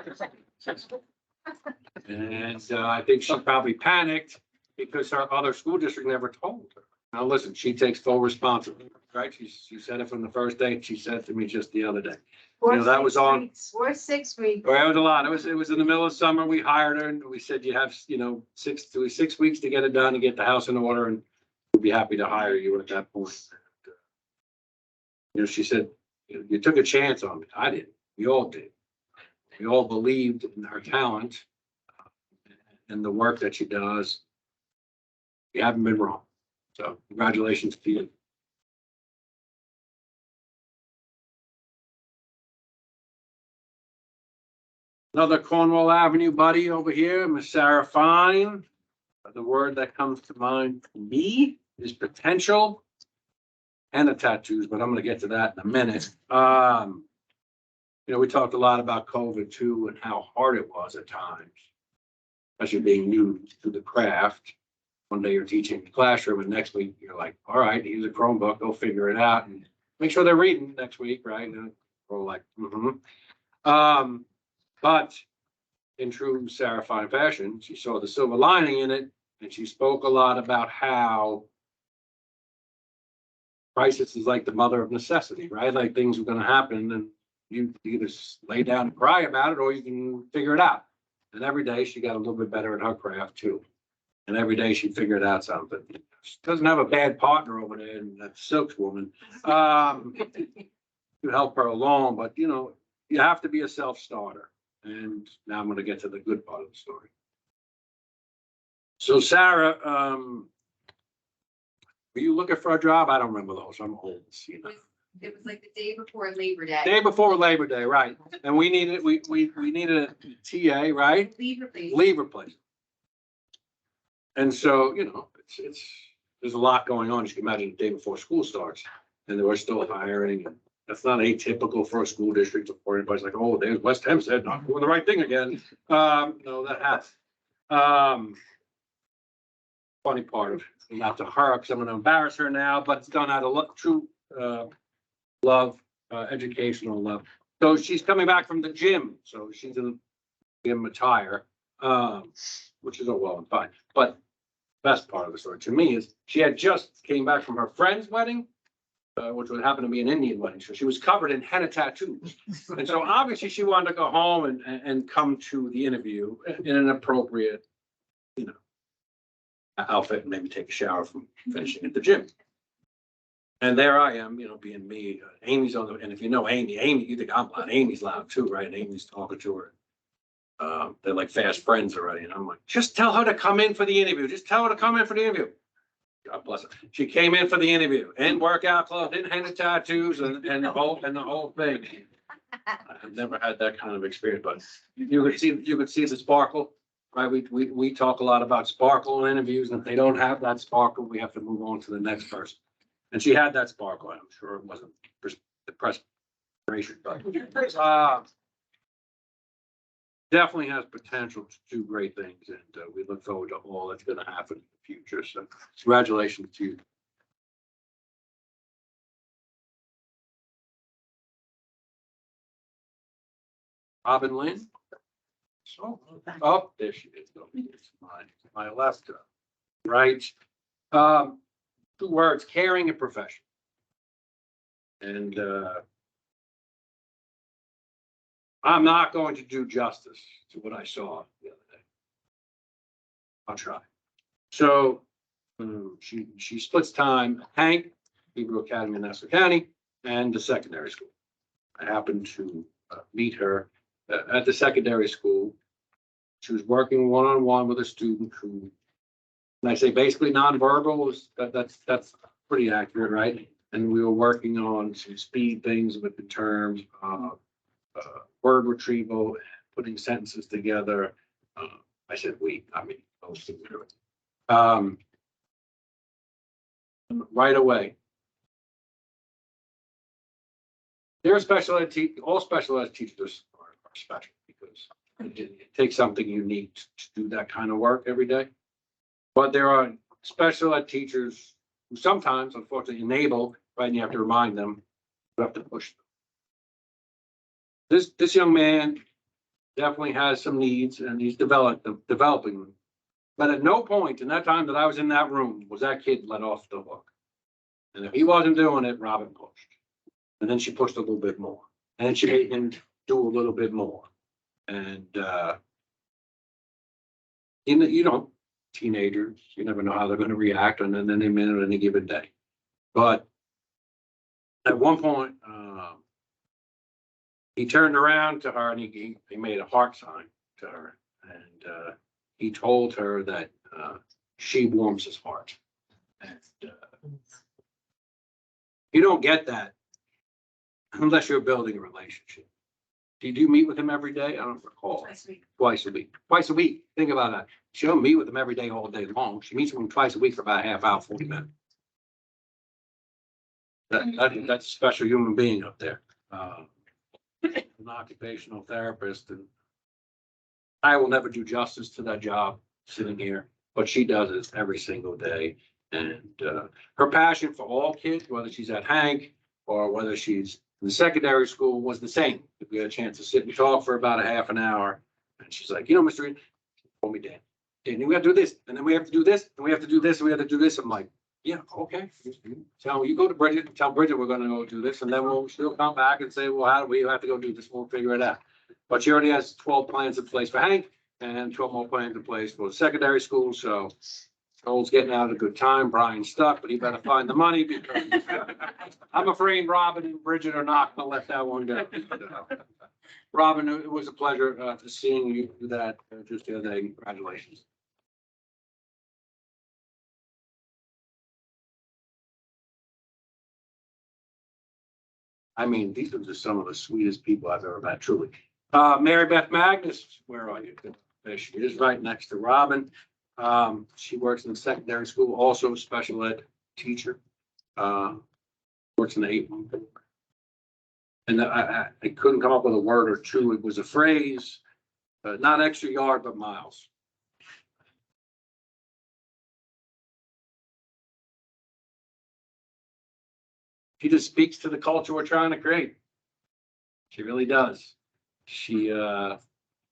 I think she probably panicked because her other school district never told her. Now, listen, she takes full responsibility, right? She said it from the first day. She said it to me just the other day. That was on. Or 6 weeks. Well, it was a lot. It was in the middle of summer. We hired her and we said, you have, 6 weeks to get it done and get the house in order, and we'd be happy to hire you at that point. She said, you took a chance on me. I did. We all did. We all believed in her talent and the work that she does. You haven't been wrong. So congratulations to you. Another Cornwall Avenue buddy over here, Miss Sarah Fine. The word that comes to mind for me is potential and the tattoos, but I'm going to get to that in a minute. We talked a lot about COVID too and how hard it was at times, especially being new to the craft. One day you're teaching in the classroom and next week you're like, all right, use a Chromebook, go figure it out and make sure they're reading next week, right? And we're like, But in true Sarah Fine fashion, she saw the silver lining in it, and she spoke a lot about how crisis is like the mother of necessity, right? Like things are going to happen, and you either lay down and cry about it, or you can figure it out. And every day she got a little bit better at her craft too. And every day she figured out something. She doesn't have a bad partner over there, and that Silks woman to help her along, but you have to be a self-starter. And now I'm going to get to the good part of the story. So Sarah, were you looking for a job? I don't remember those. I'm old. It was like the day before Labor Day. Day before Labor Day, right? And we needed a TA, right? Leave replacement. Leave replacement. And so there's a lot going on. You can imagine the day before school starts, and they were still hiring. That's not atypical for a school district or anybody's like, oh, there's West Hempstead not doing the right thing again. No, that has. Funny part of it, not to her, because I'm going to embarrass her now, but it's done out of true love, educational love. So she's coming back from the gym. So she's in the gym attire, which is all well and fine. But best part of the story to me is she had just came back from her friend's wedding, which would happen to be an Indian wedding. So she was covered in henna tattoos. And so obviously she wanted to go home and come to the interview in an appropriate, outfit and maybe take a shower from finishing at the gym. And there I am, being me. Amy's on and if you know Amy, you think I'm loud. Amy's loud too, right? And Amy's talking to her. They're like fast friends already. And I'm like, just tell her to come in for the interview. Just tell her to come in for the interview. God bless her. She came in for the interview in workout clothes, in henna tattoos and the whole thing. I've never had that kind of experience, but you could see the sparkle, right? We talk a lot about sparkle in interviews, and if they don't have that sparkle, we have to move on to the next person. And she had that sparkle. I'm sure it wasn't the perspiration, but definitely has potential to do great things, and we look forward to all that's going to happen in the future. So congratulations to you. Robin Lynn. So, oh, there she is. Oh, it's my left, right. 2 words, caring and profession. And I'm not going to do justice to what I saw the other day. I'll try. So she splits time at Hank, Hebrew Academy in Nassau County, and the secondary school. I happened to meet her at the secondary school. She was working one-on-one with a student who, and I say basically nonverbal, was that's pretty accurate, right? And we were working on some speed things with the terms of word retrieval, putting sentences together. I said we, I mean, most of it. Right away. They're special ed all special ed teachers are special because it takes something unique to do that kind of work every day. But there are special ed teachers who sometimes, unfortunately, enable, right? And you have to remind them, you have to push them. This young man definitely has some needs and he's developing them. But at no point in that time that I was in that room was that kid let off the hook. And if he wasn't doing it, Robin pushed. And then she pushed a little bit more. And then she made him do a little bit more. And you know, teenagers, you never know how they're going to react on any minute, any given day. But at one point, he turned around to her and he made a heart sign to her. And he told her that she warms his heart. And you don't get that unless you're building a relationship. Did you meet with him every day? I don't recall. Twice a week. Twice a week. Twice a week. Think about that. She don't meet with him every day, all day long. She meets with him twice a week for about a half hour, 40 minutes. That's a special human being up there. An occupational therapist, and I will never do justice to that job sitting here, but she does it every single day. And her passion for all kids, whether she's at Hank or whether she's in the secondary school, was the same. We had a chance to sit and talk for about a half an hour. And she's like, you know, Mr. Reed, call me Dan. Dan, we have to do this, and then we have to do this, and we have to do this, and we have to do this. I'm like, yeah, okay. Tell you go to Bridget, tell Bridget we're gonna go do this, and then she'll come back and say, well, how do we have to go do this? We'll figure it out. But she already has 12 plans in place for Hank and 12 more plans in place for the secondary school. So Joel's getting out at a good time. Brian's stuck, but he better find the money because I'm afraid Robin and Bridget are not gonna let that one go. Robin, it was a pleasure seeing you do that just the other day. Congratulations. I mean, these are just some of the sweetest people I've ever met, truly. Mary Beth Magnus, where are you? There she is, right next to Robin. She works in the secondary school, also a special ed teacher. Works in the 8-month. And I couldn't come up with a word or two. It was a phrase, not extra yard, but miles. She just speaks to the culture we're trying to create. She really does. She, and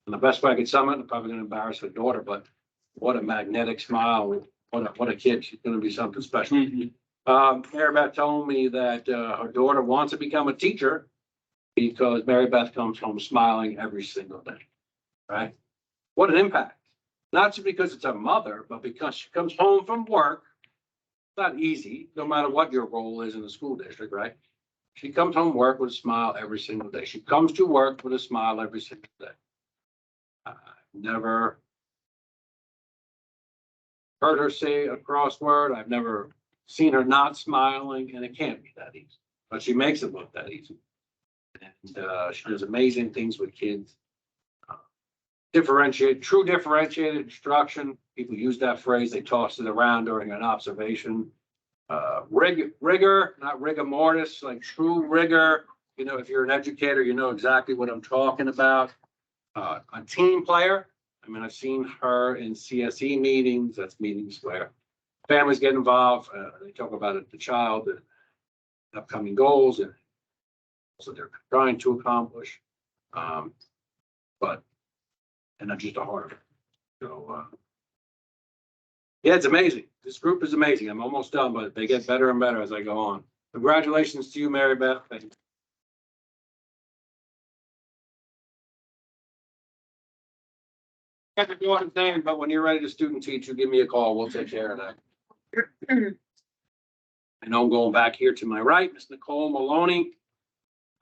the best way I could sum it, I'm probably going to embarrass her daughter, but what a magnetic smile. What a kid. She's going to be something special. Mary Beth told me that her daughter wants to become a teacher because Mary Beth comes home smiling every single day. Right? What an impact. Not just because it's her mother, but because she comes home from work. It's not easy, no matter what your role is in the school district, right? She comes home work with a smile every single day. She comes to work with a smile every single day. I've never heard her say a crossword. I've never seen her not smiling, and it can't be that easy. But she makes it look that easy. And she does amazing things with kids. True differentiated instruction. People use that phrase. They toss it around during an observation. rigor, not rigor mortis, like true rigor. You know, if you're an educator, you know exactly what I'm talking about. A team player. I mean, I've seen her in CSE meetings. That's meetings where families get involved. They talk about it, the child, the upcoming goals, and so they're trying to accomplish. And I'm just a heart of it. So, yeah, it's amazing. This group is amazing. I'm almost done, but they get better and better as I go on. Congratulations to you, Mary Beth. Thank you. I have to do what I'm saying, but when you're ready to student teach, you give me a call. We'll take care of that. I know I'm going back here to my right, Miss Nicole Maloney.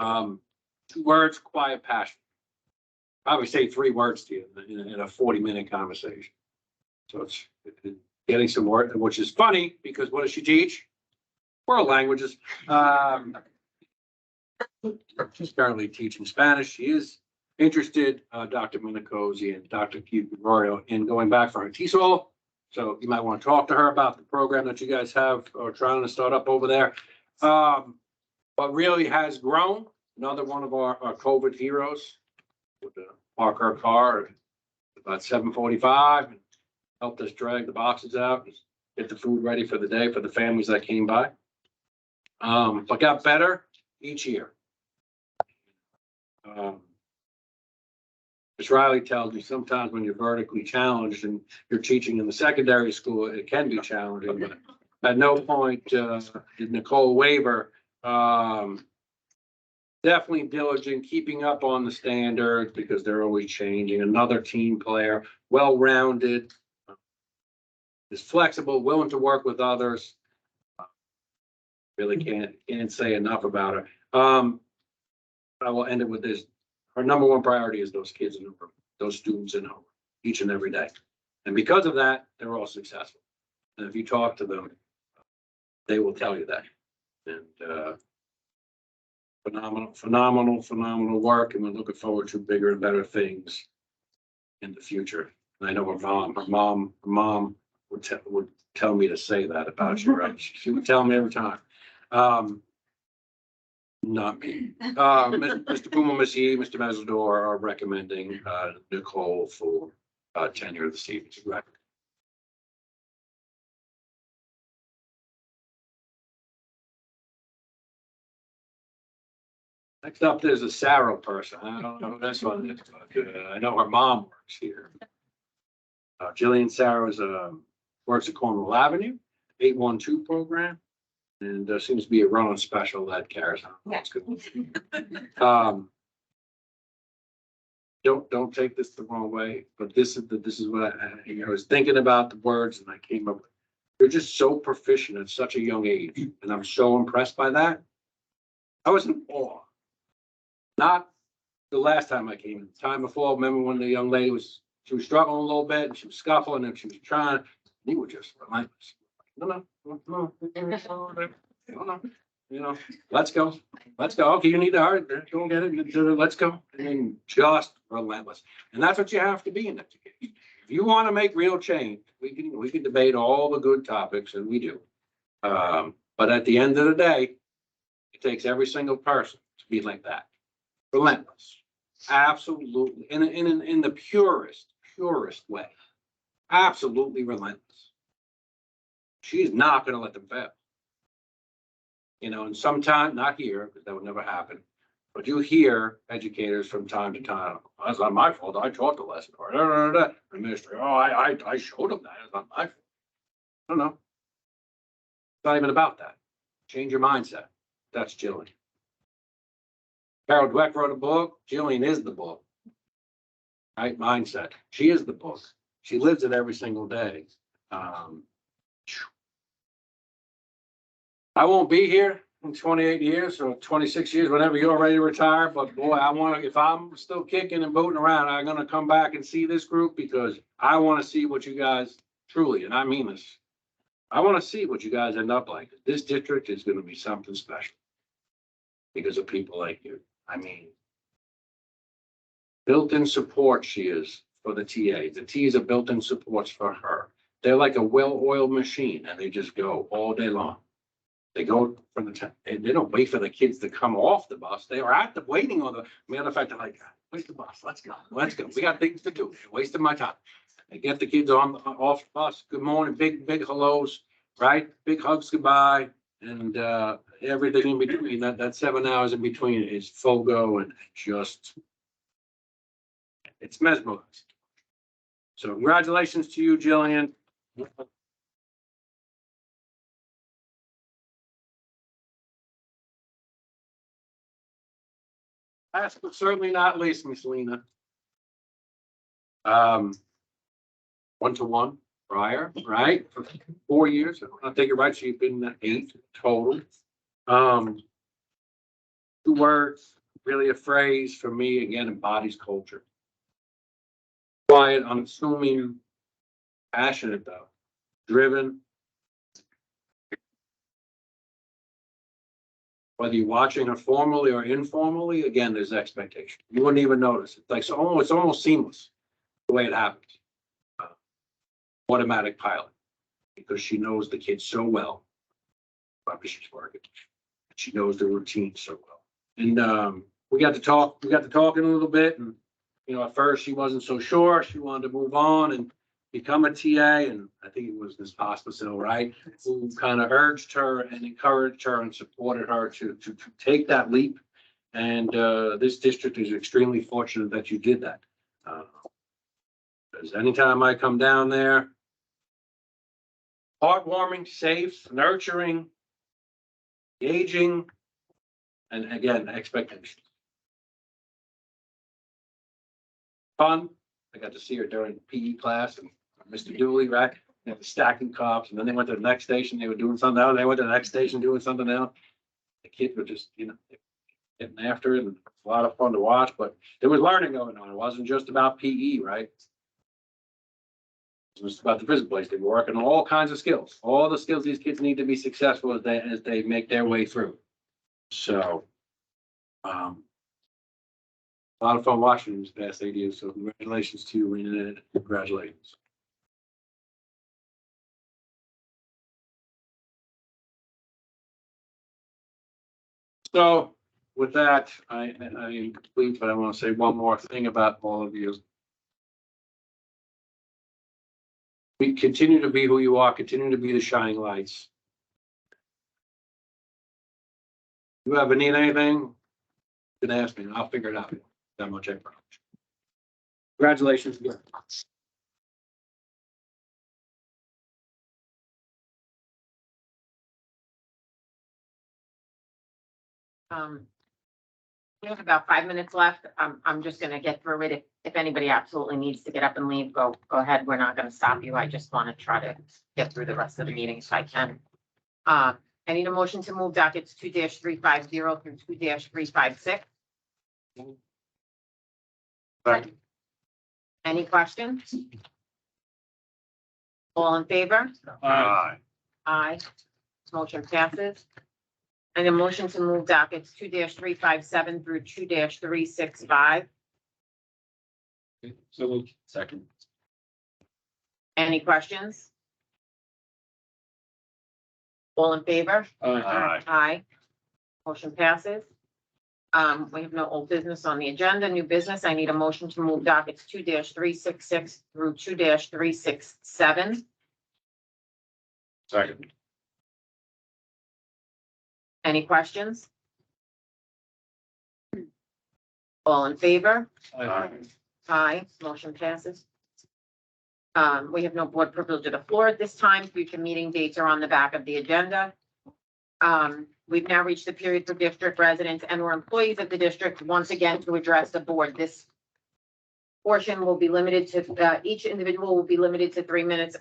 2 words, quiet passion. Probably say 3 words to you in a 40-minute conversation. So it's getting some work, which is funny because what does she teach? World languages. She's currently teaching Spanish. She is interested, Dr. Minicozy and Dr. Cubarorio, in going back for her TESOL. So you might want to talk to her about the program that you guys have or trying to start up over there. But really has grown. Another one of our COVID heroes with the park her car at about 7:45 and helped us drag the boxes out and get the food ready for the day for the families that came by. But got better each year. Ms. Riley tells me sometimes when you're vertically challenged and you're teaching in the secondary school, it can be challenging, but at no point did Nicole waver. Definitely diligent, keeping up on the standards because they're always changing. Another team player, well-rounded, is flexible, willing to work with others. Really can't say enough about her. I will end it with this. Our number 1 priority is those kids in the room, those students in home, each and every day. And because of that, they're all successful. And if you talk to them, they will tell you that. And phenomenal work. And we're looking forward to bigger and better things in the future. And I know her mom would tell me to say that about you, right? She would tell me every time. Not me. Mr. Puma, Ms. Yee, Mr. Mesidor are recommending Nicole for tenure this evening. Right. Next up, there's a Sarah person. I don't know who this one is, but I know her mom works here. Jillian Sarah works at Cornwall Avenue, 812 program. And there seems to be a run on special that carries on. That's good. Don't take this the wrong way, but this is what I was thinking about the words and I came up with. You're just so proficient at such a young age, and I'm so impressed by that. I was in awe. Not the last time I came, the time before. Remember when the young lady was struggling a little bit and she was scuffling and she was trying. You were just relentless. No. Let's go. Okay, you need to hurry. Go get it. Let's go. I mean, just relentless. And that's what you have to be in education. If you want to make real change, we can debate all the good topics, and we do. But at the end of the day, it takes every single person to be like that. Relentless. Absolutely. In the purest way. Absolutely relentless. She's not going to let them fail. And sometimes, not here, because that would never happen, but you hear educators from time to time, that's not my fault, I taught the lesson, or the administrator, I showed them that, it's not my fault. No. It's not even about that. Change your mindset. That's Jillian. Carol Dweck wrote a book. Jillian is the book. Right? Mindset. She is the book. She lives it every single day. I won't be here in 28 years or 26 years, whenever you're ready to retire. But boy, if I'm still kicking and booting around, I'm going to come back and see this group because I want to see what you guys truly, and I mean this, I want to see what you guys end up like. This district is going to be something special because of people like you. I mean, built-in support she is for the TA. The T's are built-in supports for her. They're like a well-oiled machine and they just go all day long. They go from the time, and they don't wait for the kids to come off the bus. They are at the waiting on the, matter of fact, they're like, where's the bus? Let's go. Let's go. We got things to do. They're wasting my time. I get the kids off the bus. Good morning, big hellos, right? Big hugs goodbye. And everything in between, that 7 hours in between is full go and just, it's mesmerizing. So congratulations to you, Jillian. Last but certainly not least, Miss Lena. 1-to-1 prior, right? For 4 years. I think you're right. She's been 8 total. 2 words, really a phrase for me, again, embodies culture. Quiet, unassuming, passionate though, driven. Whether you're watching her formally or informally, again, there's expectation. You wouldn't even notice. It's like, it's almost seamless the way it happens. Automatic pilot, because she knows the kids so well. Probably she's working. She knows the routine so well. And we got to talking a little bit, and at first she wasn't so sure. She wanted to move on and become a TA, and I think it was Ms. Pospisil, right, who kind of urged her and encouraged her and supported her to take that leap. And this district is extremely fortunate that you did that. Because anytime I come down there, heartwarming, safe, nurturing, engaging, and again, expectations. Fun. I got to see her during PE class and Mr. Dooley, right? They were stacking cups, and then they went to the next station. They were doing something else. They went to the next station doing something else. The kids were just, getting after it, and it's a lot of fun to watch. But there was learning going on. It wasn't just about PE, right? It was about the physical place. They were working on all kinds of skills, all the skills these kids need to be successful as they make their way through. So, a lot of fun watching these past 8 years. So congratulations to you, Lena, and congratulations. So with that, I am complete, but I want to say one more thing about all of you. We continue to be who you are, continue to be the shining lights. If you ever need anything, you can ask me and I'll figure it out. That much I promise. Congratulations again. We have about 5 minutes left. I'm just gonna get through it. If anybody absolutely needs to get up and leave, go ahead. We're not gonna stop you. I just want to try to get through the rest of the meeting if I can. I need a motion to move dockets 2-350 through 2-356. Any questions? All in favor? Aye. Aye. Motion passes. And a motion to move dockets 2-357 through 2-365. So moved. Second. Any questions? All in favor? Aye. Aye. Motion passes. We have no old business on the agenda. New business, I need a motion to move dockets 2-366 through 2-367. Second. Any questions? All in favor? Aye. Aye, motion passes. We have no board privilege of the floor at this time. Future meeting dates are on the back of the agenda. We've now reached the period for district residents and or employees of the district once again to address the board. This portion will be limited to, each individual will be limited to 3 minutes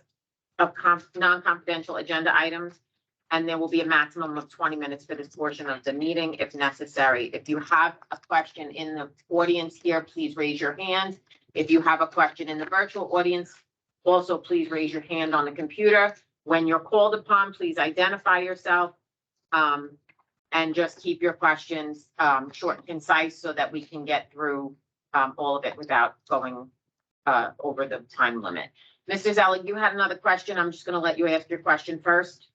of non-confidential agenda items. And there will be a maximum of 20 minutes for this portion of the meeting if necessary. If you have a question in the audience here, please raise your hand. If you have a question in the virtual audience, also please raise your hand on the computer. When you're called upon, please identify yourself. And just keep your questions short and concise so that we can get through all of it without going over the time limit. Mr. Zeller, you had another question. I'm just going to let you ask your question first.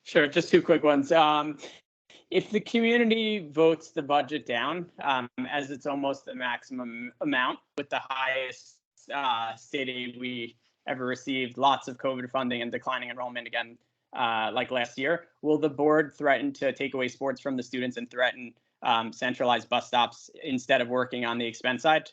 Sure, just two quick ones. If the community votes the budget down, as it's almost the maximum amount with the highest state aid we ever received, lots of COVID funding and declining enrollment again, like last year, will the board threaten to take away sports from the students and threaten centralized bus stops instead of working on the expense side?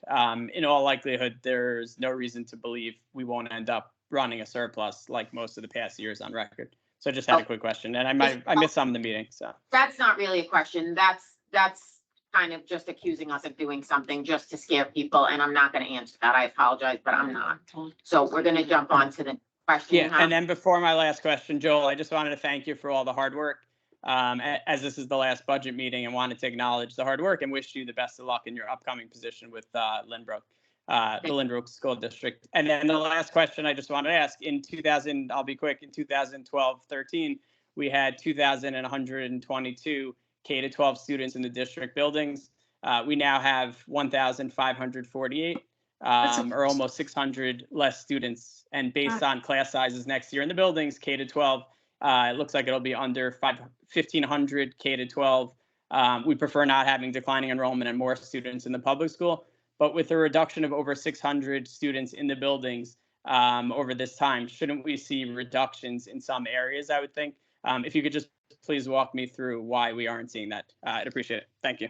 In all likelihood, there's no reason to believe we won't end up running a surplus like most of the past years on record. So I just had a quick question, and I missed some of the meeting, so. That's not really a question. That's kind of just accusing us of doing something just to scare people, and I'm not gonna answer that. I apologize, but I'm not. So we're gonna jump on to the question. Yeah, and then before my last question, Joel, I just wanted to thank you for all the hard work. As this is the last budget meeting, and wanted to acknowledge the hard work and wish you the best of luck in your upcoming position with Lynbrook, the Lynbrook School District. And then the last question I just wanted to ask, in 2000, I'll be quick, in 2012-13, we had 2,122 K-12 students in the district buildings. We now have 1,548, or almost 600 less students. And based on class sizes next year in the buildings, K-12, it looks like it'll be under 1,500 K-12. We prefer not having declining enrollment and more students in the public school. But with a reduction of over 600 students in the buildings over this time, shouldn't we see reductions in some areas, I would think? If you could just please walk me through why we aren't seeing that. I'd appreciate it. Thank you.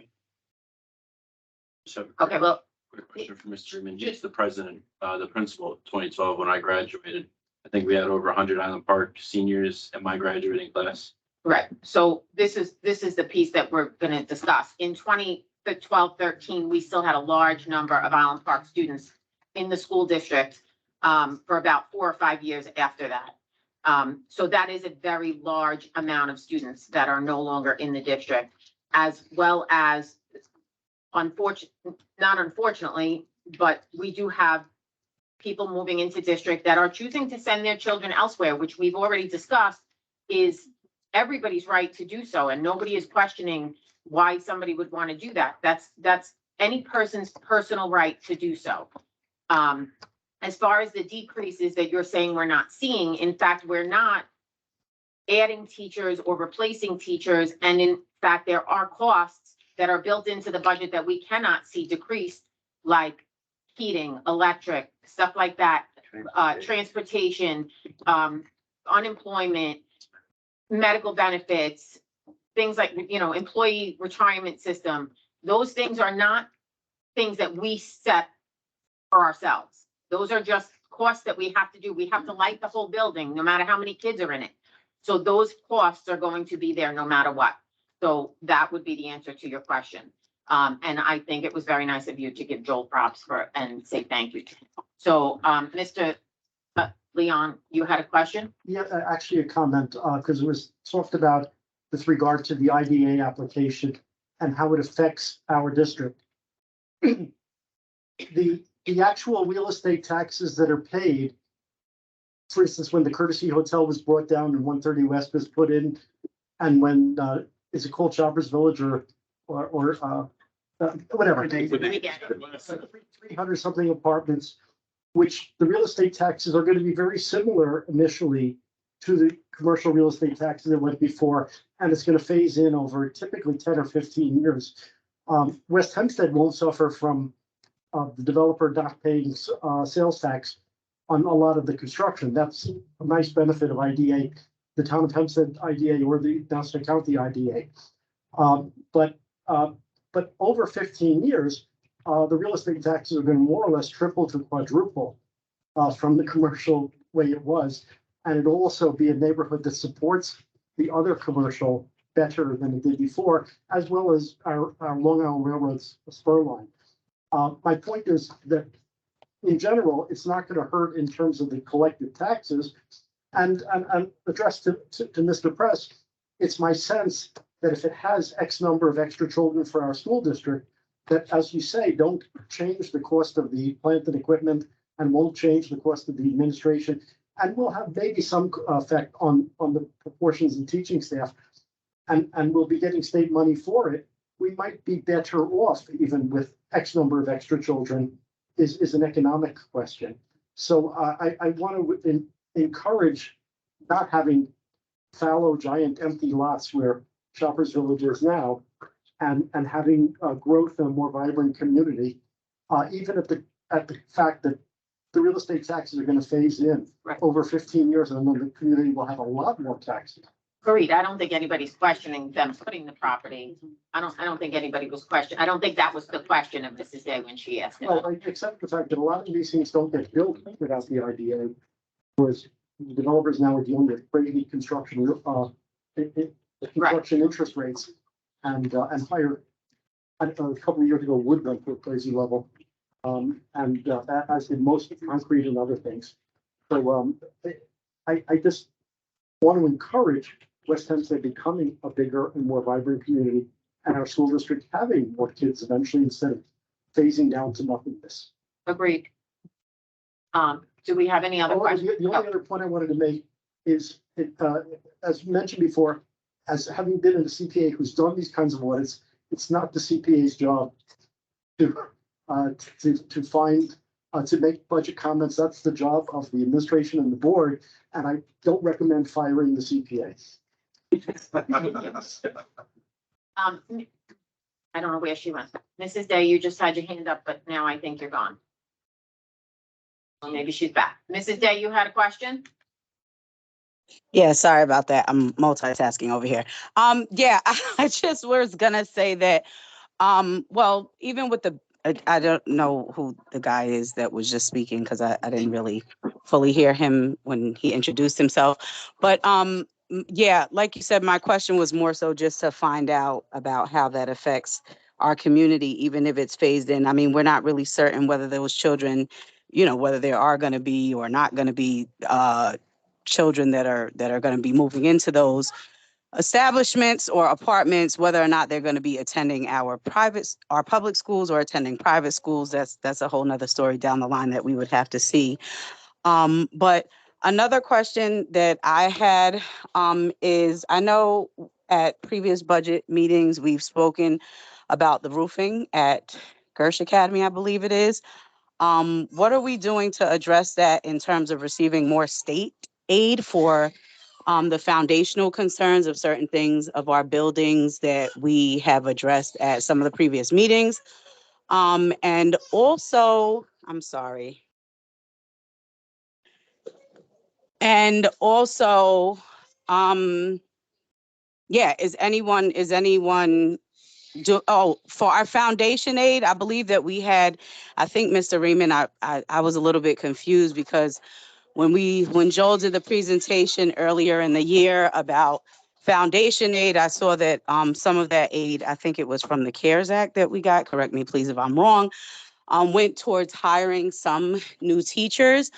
So, Okay, well, quick question for Mr. Freeman. Just the president, the principal of 2012, when I graduated, I think we had over 100 Island Park seniors in my graduating class. right. So this is the piece that we're gonna discuss. In 2012-13, we still had a large number of Island Park students in the school district for about 4 or 5 years after that. So that is a very large amount of students that are no longer in the district, as well as not unfortunately, but we do have people moving into district that are choosing to send their children elsewhere, which we've already discussed is everybody's right to do so. And nobody is questioning why somebody would want to do that. That's any person's personal right to do so. As far as the decreases that you're saying we're not seeing, in fact, we're not adding teachers or replacing teachers. And in fact, there are costs that are built into the budget that we cannot see decreased, like heating, electric, stuff like that, transportation, unemployment, medical benefits, things like, employee retirement system. Those things are not things that we set for ourselves. Those are just costs that we have to do. We have to light the whole building, no matter how many kids are in it. So those costs are going to be there no matter what. So that would be the answer to your question. And I think it was very nice of you to give Joel props and say thank you. So, Mr. Leon, you had a question? Yeah, actually a comment, because it was talked about with regard to the IDA application and how it affects our district. The actual real estate taxes that are paid, for instance, when the Courtesy Hotel was brought down and 130 West was put in, and when is it called Shoppers Village or whatever, 300 something apartments, which the real estate taxes are going to be very similar initially to the commercial real estate taxes that went before, and it's going to phase in over typically 10 or 15 years. West Hempstead won't suffer from the developer not paying sales tax on a lot of the construction. That's a nice benefit of IDA, the town of Hempstead IDA or the Nassau County IDA. But over 15 years, the real estate taxes are going to more or less triple to quadruple from the commercial way it was. And it'll also be a neighborhood that supports the other commercial better than it did before, as well as our Long Island Railroad's spur line. My point is that in general, it's not going to hurt in terms of the collected taxes. And addressed to Mr. Press, it's my sense that if it has X number of extra children for our school district, that, as you say, don't change the cost of the plant and equipment and won't change the cost of the administration, and will have maybe some effect on the proportions of teaching staff, and we'll be getting state money for it. We might be better off even with X number of extra children is an economic question. So I want to encourage not having fallow, giant, empty lots where Shoppers Village is now, and having growth in a more vibrant community, even at the fact that the real estate taxes are going to phase in Right. over 15 years, and then the community will have a lot more taxes. Agreed. I don't think anybody's questioning them putting the property. I don't think anybody was questioning. I don't think that was the question of Mrs. Day when she asked it. Well, except the fact that a lot of these things don't get built without the IDA, whereas developers now are dealing with crazy construction, construction interest rates and higher. A couple of years ago, wood went to a crazy level, as did most concrete and other things. So I just want to encourage West Hempstead becoming a bigger and more vibrant community, and our school district having more kids eventually instead of phasing down to nothingness. Agreed. Do we have any other questions? The only other point I wanted to make is, as mentioned before, as having been in the CPA who's done these kinds of audits, it's not the CPA's job to find, to make budget comments. That's the job of the administration and the board, and I don't recommend firing the CPA. I don't know where she went. Mrs. Day, you just had your hand up, but now I think you're gone. Well, maybe she's back. Mrs. Day, you had a question? Yeah, sorry about that. I'm multitasking over here. Yeah, I just was gonna say that, well, even with the, I don't know who the guy is that was just speaking because I didn't really fully hear him when he introduced himself. But yeah, like you said, my question was more so just to find out about how that affects our community, even if it's phased in. I mean, we're not really certain whether those children, whether there are going to be or not going to be children that are going to be moving into those establishments or apartments, whether or not they're going to be attending our public schools or attending private schools. That's a whole nother story down the line that we would have to see. But another question that I had is, I know at previous budget meetings, we've spoken about the roofing at Gersh Academy, I believe it is. What are we doing to address that in terms of receiving more state aid for the foundational concerns of certain things of our buildings that we have addressed at some of the previous meetings? And also, I'm sorry. And also, yeah, is anyone for our foundation aid? I believe that we had, I think, Mr. Riemann, I was a little bit confused because when Joel did the presentation earlier in the year about foundation aid, I saw that some of that aid, I think it was from the CARES Act that we got, correct me please if I'm wrong, went towards hiring some new teachers.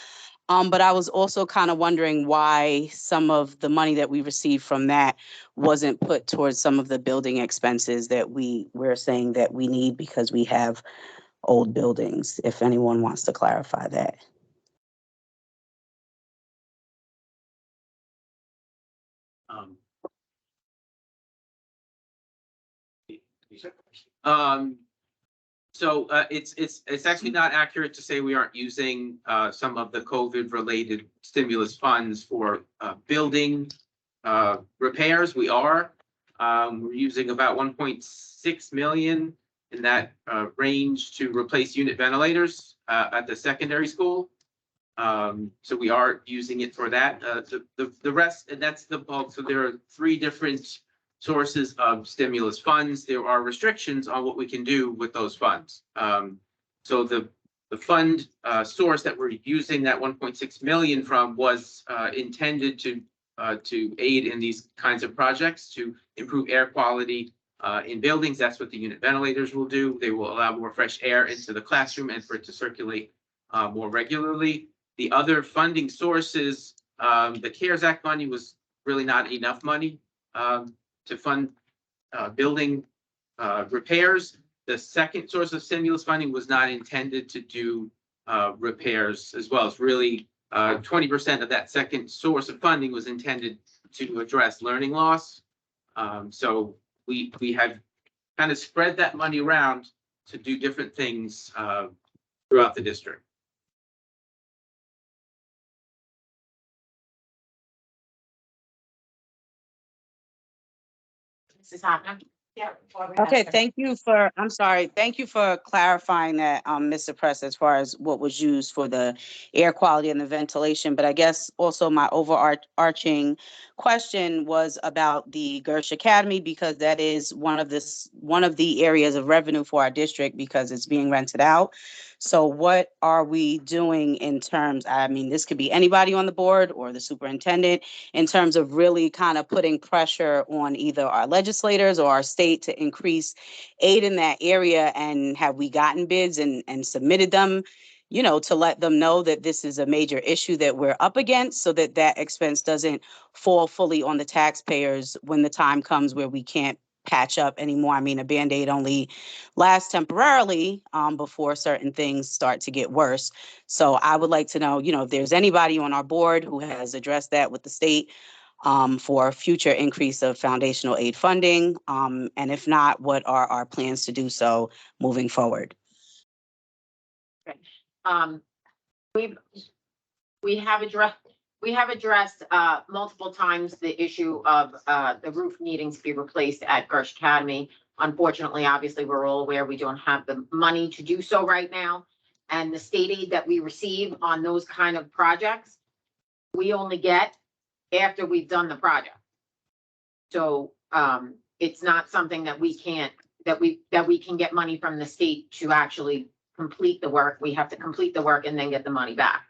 But I was also kind of wondering why some of the money that we received from that wasn't put towards some of the building expenses that we're saying that we need because we have old buildings, if anyone wants to clarify that. So it's actually not accurate to say we aren't using some of the COVID related stimulus funds for building repairs. We are. We're using about 1.6 million in that range to replace unit ventilators at the secondary school. So we are using it for that. The rest, and that's the bulk. So there are 3 different sources of stimulus funds. There are restrictions on what we can do with those funds. So the fund source that we're using that 1.6 million from was intended to aid in these kinds of projects to improve air quality in buildings. That's what the unit ventilators will do. They will allow more fresh air into the classroom and for it to circulate more regularly. The other funding sources, the CARES Act money was really not enough money to fund building repairs. The second source of stimulus funding was not intended to do repairs as well. It's really 20% of that second source of funding was intended to address learning loss. So we have kind of spread that money around to do different things throughout the district. Mrs. Hoffman? Yeah. Okay, thank you for, I'm sorry, thank you for clarifying that, Mr. Press, as far as what was used for the air quality and the ventilation. But I guess also my overarching question was about the Gersh Academy, because that is one of the areas of revenue for our district because it's being rented out. So what are we doing in terms, I mean, this could be anybody on the board or the superintendent, in terms of really kind of putting pressure on either our legislators or our state to increase aid in that area? And have we gotten bids and submitted them, you know, to let them know that this is a major issue that we're up against, so that that expense doesn't fall fully on the taxpayers when the time comes where we can't patch up anymore? I mean, a Band-Aid only lasts temporarily before certain things start to get worse. So I would like to know, you know, if there's anybody on our board who has addressed that with the state for future increase of foundational aid funding. And if not, what are our plans to do so moving forward? Um, we have addressed multiple times the issue of the roof needing to be replaced at Gersh Academy. Unfortunately, obviously, we're all aware we don't have the money to do so right now. And the state aid that we receive on those kind of projects, we only get after we've done the project. So it's not something that we can't, that we can get money from the state to actually complete the work. We have to complete the work and then get the money back.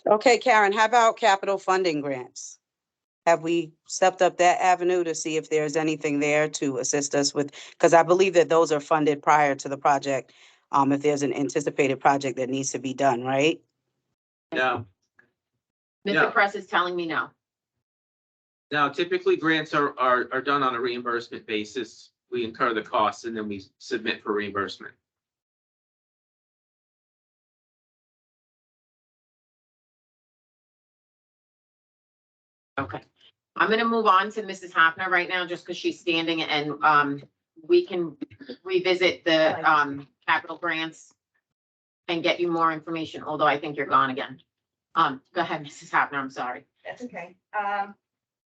Okay, Karen, how about capital funding grants? Have we stepped up that avenue to see if there's anything there to assist us with? Because I believe that those are funded prior to the project. If there's an anticipated project that needs to be done, right? No, Mr. Yeah. Press is telling me no. now typically grants are done on a reimbursement basis. We incur the costs and then we submit for reimbursement. Okay. I'm gonna move on to Mrs. Hopner right now, just because she's standing, and we can revisit the capital grants and get you more information, although I think you're gone again. Go ahead, Mrs. Hopner, I'm sorry. That's okay.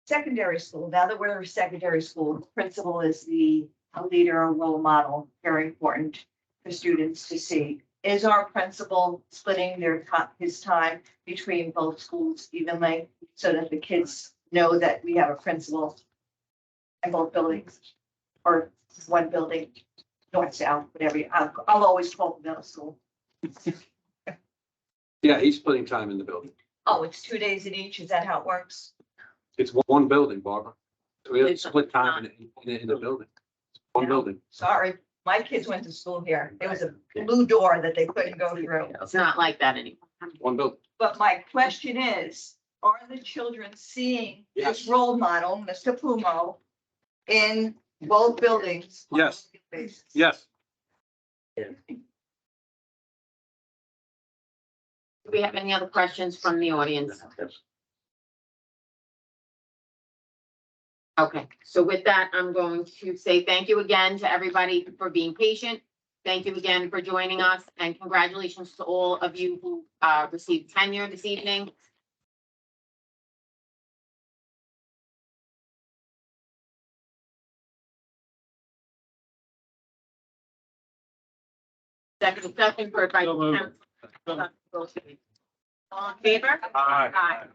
Secondary school, now that we're a secondary school, principal is the leader or role model, very important for students to see. Is our principal splitting his time between both schools evenly so that the kids know that we have a principal in both buildings or one building, north, south, whatever, I'll always call the middle school. Yeah, he's splitting time in the building. Oh, it's 2 days in each, is that how it works? It's one building, Barbara. So we have to split time in the building. It's one building. Sorry, my kids went to school here. There was a blue door that they couldn't go through. It's not like that anymore. One building. But my question is, are the children seeing this Yes. role model, Mr. Pumo, in both buildings? on a Yes. daily basis? Yes. Do we have any other questions from the audience? Okay, so with that, I'm going to say thank you again to everybody for being patient. Thank you again for joining us, and congratulations to all of you who received tenure this evening. Second session for advice. All in favor? Aye. Aye.